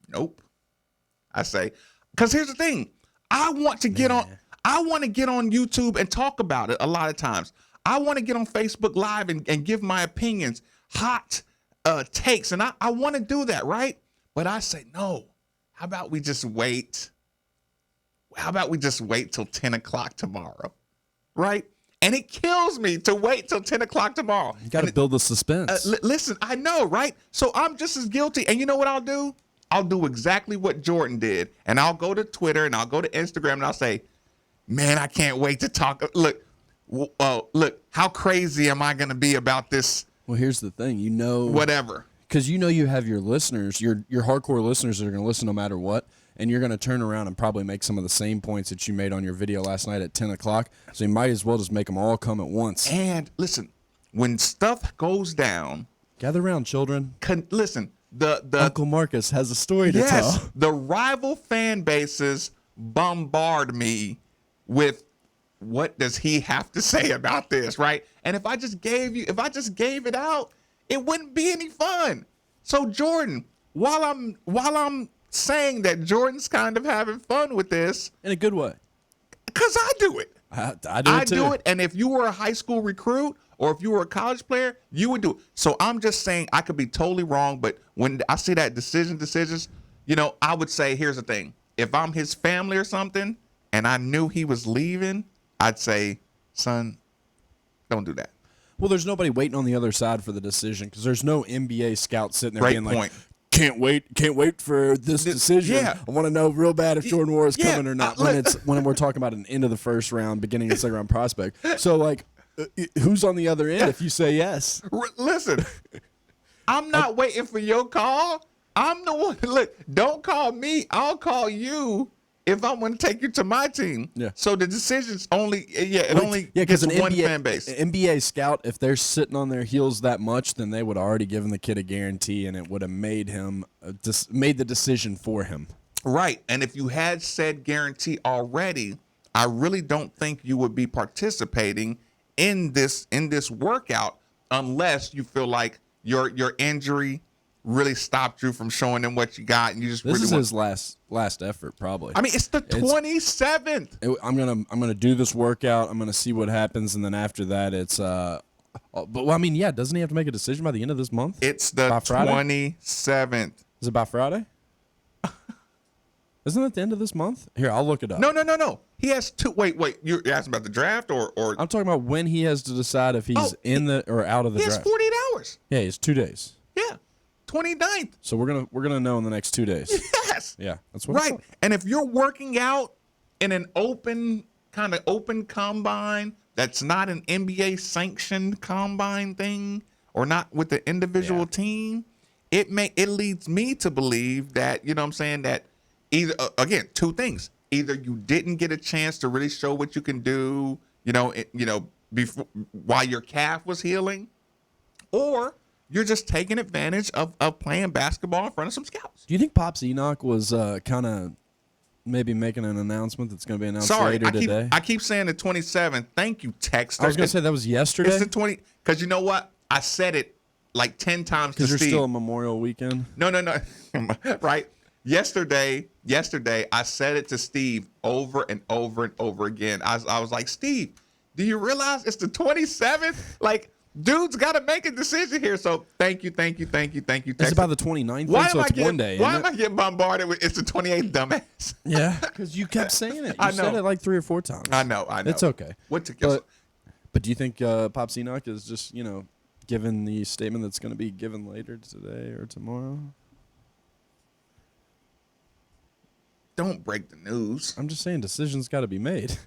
Nope. I say, because here's the thing. I want to get on YouTube and talk about it a lot of times. I want to get on Facebook Live and give my opinions, hot takes. And I want to do that, right? But I say, no. How about we just wait? How about we just wait till 10 o'clock tomorrow, right? And it kills me to wait till 10 o'clock tomorrow. You got to build the suspense. Listen, I know, right? So I'm just as guilty. And you know what I'll do? I'll do exactly what Jordan did. And I'll go to Twitter and I'll go to Instagram and I'll say, Man, I can't wait to talk. Look, look, how crazy am I going to be about this? Well, here's the thing, whatever. Because you have your listeners, your hardcore listeners that are going to listen no matter what, and you're going to turn around and probably make some of the same points that you made on your video last night at 10 o'clock. So you might as well just make them all come at once. And listen, when stuff goes down, gather around, children. Listen, the Uncle Marcus has a story to tell. The rival fan bases bombard me with what does he have to say about this, right? And if I just gave it out, it wouldn't be any fun. So Jordan, while I'm saying that Jordan's kind of having fun with this in a good way, because I do it. I do it, and if you were a high school recruit or if you were a college player, you would do it. So I'm just saying I could be totally wrong, but when I see that decisions, I would say, here's the thing: if I'm his family or something, and I knew he was leaving, I'd say, son, don't do that. Well, there's nobody waiting on the other side for the decision because there's no NBA scout sitting there being like, can't wait for this decision. Yeah. I want to know real bad if Jordan Ward is coming or not. When we're talking about an end of the first round, beginning of the second round prospect. So like, who's on the other end if you say yes? Listen, I'm not waiting for your call. I'm the one. Look, don't call me. I'll call you if I'm going to take you to my team. Yeah. So the decision's only gets one fan base. NBA scout, if they're sitting on their heels that much, then they would have already given the kid a guarantee, and it would have made him made the decision for him. Right. And if you had said guarantee already, I really don't think you would be participating in this workout unless you feel like your injury really stopped you from showing them what you got, and you just this really is his last effort, probably. I mean, it's the 27th. I'm gonna do this workout. I'm gonna see what happens, and then after that, it's But I mean, yeah, doesn't he have to make a decision by the end of this month? It's the 27th. Is it by Friday? Isn't it the end of this month? Here, I'll look it up. No. He has two. Wait. You're asking about the draft or? I'm talking about when he has to decide if he's in the or out of the draft. He has 48 hours. Yeah, it's 2 days. Yeah, 29th. So we're gonna know in the next 2 days. Yes. Yeah, that's what. Right. And if you're working out in an open combine that's not an NBA sanctioned combine thing or not with the individual team, it leads me to believe that, you know what I'm saying, that either again, two things. Either you didn't get a chance to really show what you can do, before while your calf was healing, or you're just taking advantage of playing basketball in front of some scouts. Do you think Pops Enoch was kind of maybe making an announcement that's going to be announced later today? I keep saying the 27th. Thank you, Texter. I was going to say that was yesterday. It's the 20, because you know what? I said it like 10 times to Steve. Because you're still a Memorial weekend? No. Right? Yesterday, I said it to Steve over and over and over again. I was like, Steve, do you realize it's the 27th? Like, dude's got to make a decision here. So thank you. Texas. It's about the 29th, so it's one day. Why am I getting bombarded with it's the 28th, dumbass? Yeah, because you kept saying it. You said it like 3 or 4 times. I know. It's okay. But do you think Pops Enoch is just, given the statement that's going to be given later today or tomorrow? Don't break the news. I'm just saying decisions got to be made.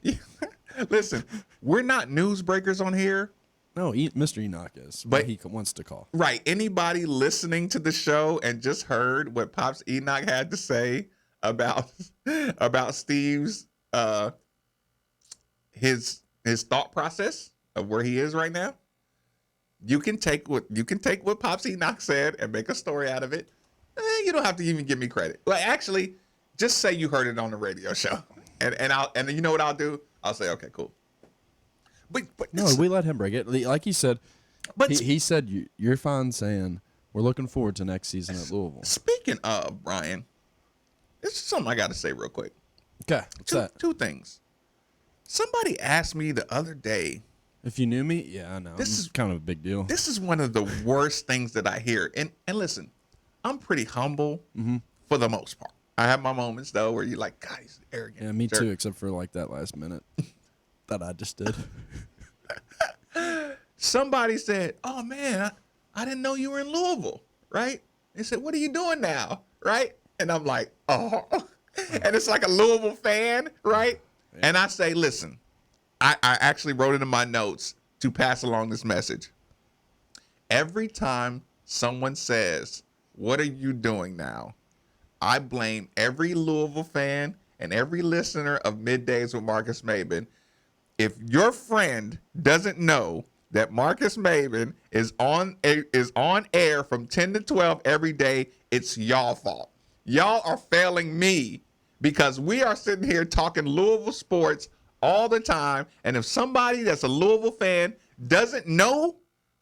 Listen, we're not news breakers on here. No, Mr. Enoch is, but he wants to call. Right. Anybody listening to the show and just heard what Pops Enoch had to say about Steve's his thought process of where he is right now, you can take what Pops Enoch said and make a story out of it. You don't have to even give me credit. Well, actually, just say you heard it on the radio show, and you know what I'll do? I'll say, okay, cool. But no, we let him break it. Like he said, he said you're fine saying we're looking forward to next season at Louisville. Speaking of, Brian, this is something I got to say real quick. Okay, what's that? 2 things. Somebody asked me the other day. If you knew me, yeah, I know. This is kind of a big deal. This is one of the worst things that I hear. And listen, I'm pretty humble for the most part. I have my moments, though, where you're like, God, he's arrogant. Yeah, me too, except for like that last minute that I just did. Somebody said, oh, man, I didn't know you were in Louisville, right? They said, what are you doing now, right? And I'm like, oh. And it's like a Louisville fan, right? And I say, listen, I actually wrote it in my notes to pass along this message. Every time someone says, "What are you doing now?" I blame every Louisville fan and every listener of Middays with Marcus Maben. If your friend doesn't know that Marcus Maben is on air from 10 to 12 every day, it's y'all fault. Y'all are failing me because we are sitting here talking Louisville sports all the time. And if somebody that's a Louisville fan doesn't know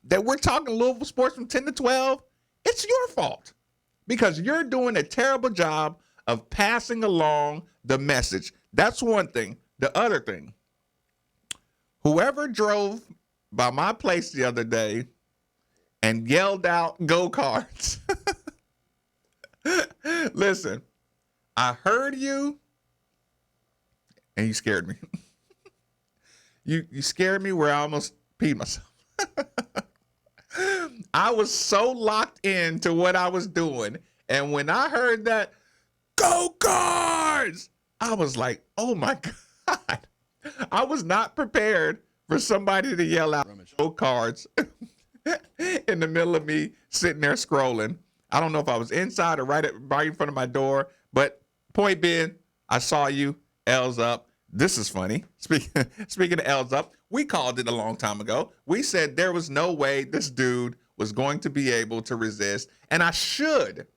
that we're talking Louisville sports from 10 to 12, it's your fault because you're doing a terrible job of passing along the message. That's one thing. The other thing, whoever drove by my place the other day and yelled out go-karts. Listen, I heard you and you scared me. You scared me where I almost peed myself. I was so locked into what I was doing. And when I heard that go-karts, I was like, oh my God. I was not prepared for somebody to yell out go-karts in the middle of me sitting there scrolling. I don't know if I was inside or right in front of my door, but point being, I saw you, L's up. This is funny. Speaking of L's up, we called it a long time ago. We said there was no way this dude was going to be able to resist. And I should,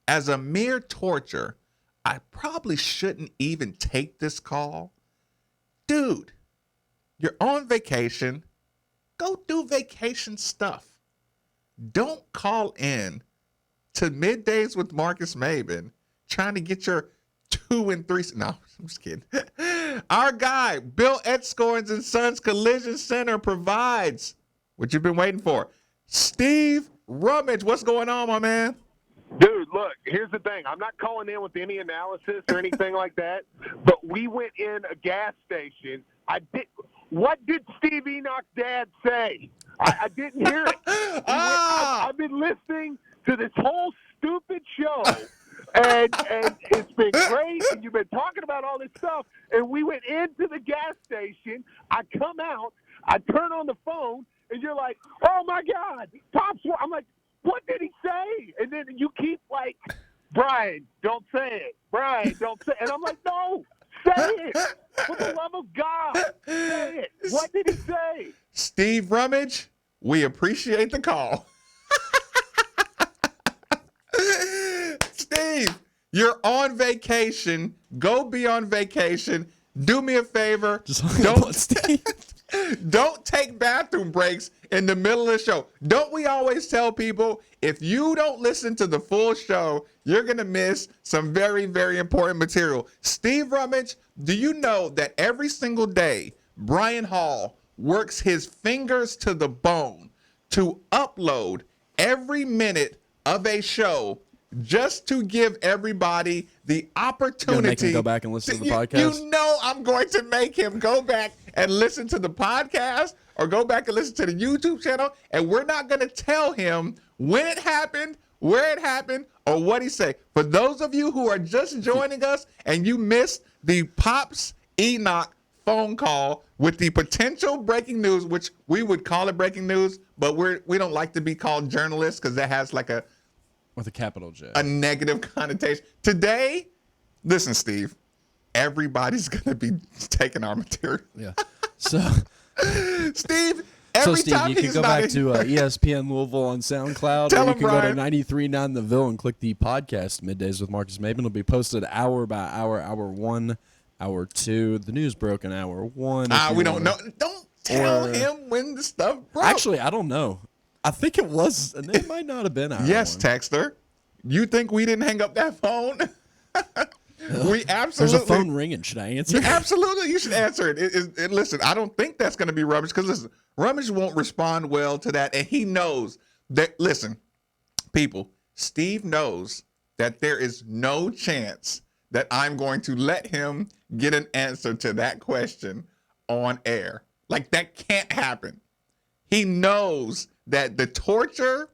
as a mere torture, I probably shouldn't even take this call. Dude, you're on vacation. Go do vacation stuff. Don't call in to Middays with Marcus Maben trying to get your 2 and 3. No, I'm just kidding. Our guy, Bill Edscorns and Sons Collision Center provides what you've been waiting for. Steve Rummage, what's going on, my man? Dude, look, here's the thing. I'm not calling in with any analysis or anything like that, but we went in a gas station. What did Steve Enoch's dad say? I didn't hear it. I've been listening to this whole stupid show, and it's been great, and you've been talking about all this stuff, and we went into the gas station. I come out, I turn on the phone, and you're like, oh, my God, top score. I'm like, what did he say? And then you keep like, Brian, don't say it. Brian, don't say it. And I'm like, no, say it. For the love of God, say it. What did he say? Steve Rummage, we appreciate the call. Steve, you're on vacation. Go be on vacation. Do me a favor. Don't take bathroom breaks in the middle of the show. Don't we always tell people, if you don't listen to the full show, you're going to miss some very, very important material. Steve Rummage, do you know that every single day, Brian Hall works his fingers to the bone to upload every minute of a show just to give everybody the opportunity. Make him go back and listen to the podcast? You know I'm going to make him go back and listen to the podcast or go back and listen to the YouTube channel, and we're not going to tell him when it happened, where it happened, or what he said. For those of you who are just joining us and you missed the Pops Enoch phone call with the potential breaking news, which we would call it breaking news, but we don't like to be called journalists because that has like with a capital J, a negative connotation. Today, listen, Steve, everybody's going to be taking our material. Yeah. So, Steve, you can go back to ESPN Louisville on SoundCloud, or you can go to 93.9 The Ville and click the podcast, Middays with Marcus Maben. It'll be posted hour by hour, hour 1, hour 2. The news broke in hour 1. We don't know. Don't tell him when the stuff broke. Actually, I don't know. I think it was, and it might not have been hour 1. Texter. You think we didn't hang up that phone? We absolutely. There's a phone ringing. Should I answer? Yeah, absolutely, you should answer it. Listen, I don't think that's going to be Rummage because listen, Rummage won't respond well to that, and he knows that. Listen, people, Steve knows that there is no chance that I'm going to let him get an answer to that question on air. Like that can't happen. He knows that the torture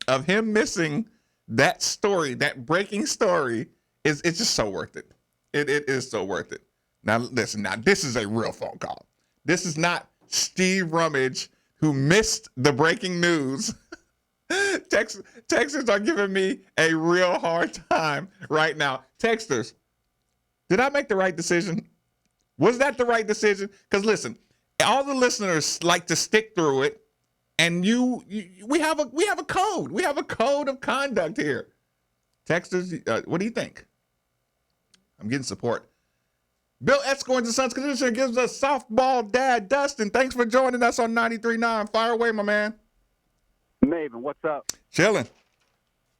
of him missing that story, that breaking story, it's just so worth it. It is so worth it. Now, listen, this is a real phone call. This is not Steve Rummage who missed the breaking news. Texters are giving me a real hard time right now. Texters, did I make the right decision? Was that the right decision? Because listen, all the listeners like to stick through it, and we have a code. We have a code of conduct here. Texters, what do you think? I'm getting support. Bill Escorns and Sons Conditioner gives us softball dad Dustin. Thanks for joining us on 93.9. Fire away, my man. Maven, what's up? Chilling.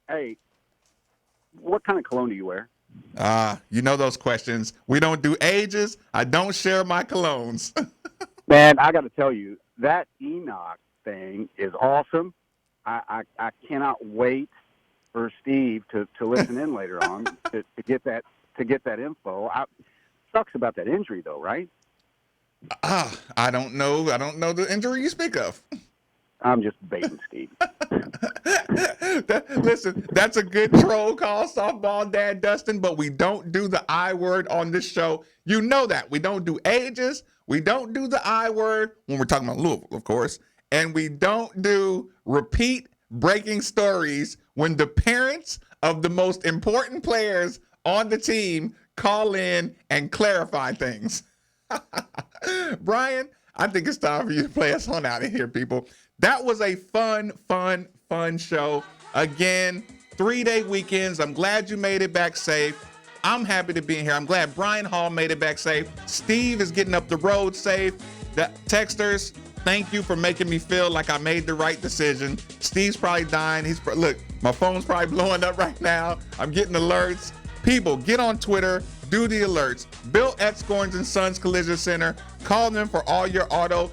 Hey, what kind of cologne do you wear? You know those questions. We don't do ages. I don't share my colognes. Man, I got to tell you, that Enoch thing is awesome. I cannot wait for Steve to listen in later on to get that info. Sucks about that injury though, right? I don't know. I don't know the injury you speak of. I'm just baiting Steve. Listen, that's a good troll call, softball dad Dustin, but we don't do the I word on this show. You know that. We don't do ages. We don't do the I word when we're talking about Louisville, of course. And we don't do repeat breaking stories when the parents of the most important players on the team call in and clarify things. Brian, I think it's time for you to play us on out of here, people. That was a fun show. Again, 3-day weekends. I'm glad you made it back safe. I'm happy to be here. I'm glad Brian Hall made it back safe. Steve is getting up the road safe. The texters, thank you for making me feel like I made the right decision. Steve's probably dying. Look, my phone's probably blowing up right now. I'm getting alerts. People, get on Twitter, do the alerts. Bill Escorns and Sons Collision Center. Call them for all your auto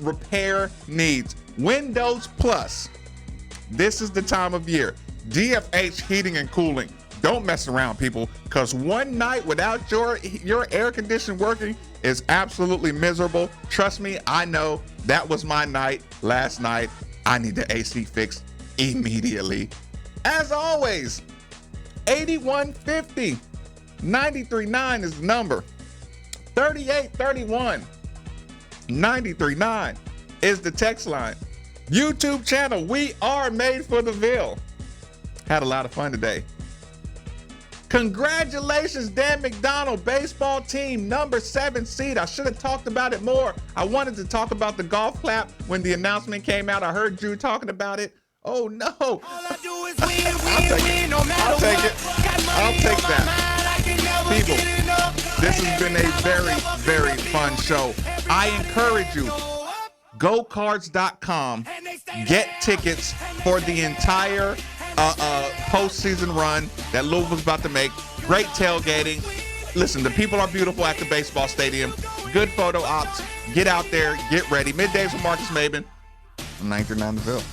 repair needs. Windows Plus. This is the time of year. DFH Heating and Cooling. Don't mess around, people, because one night without your air conditioning working is absolutely miserable. Trust me, I know. That was my night last night. I need the AC fixed immediately. As always, 8150 939 is the number. 3831 939 is the text line. YouTube channel, we are made for the Ville. Had a lot of fun today. Congratulations, Dan McDonald, baseball team, number 7 seed. I should have talked about it more. I wanted to talk about the golf clap when the announcement came out. I heard Drew talking about it. Oh, no. All I do is win, no matter I'll take it. I'll take that. People, this has been a very, very fun show. I encourage you, GoCards.com, get tickets for the entire postseason run that Louisville's about to make. Great tailgating. Listen, the people are beautiful at the baseball stadium. Good photo ops. Get out there. Get ready. Middays with Marcus Maben. I'm 93.9 The Ville.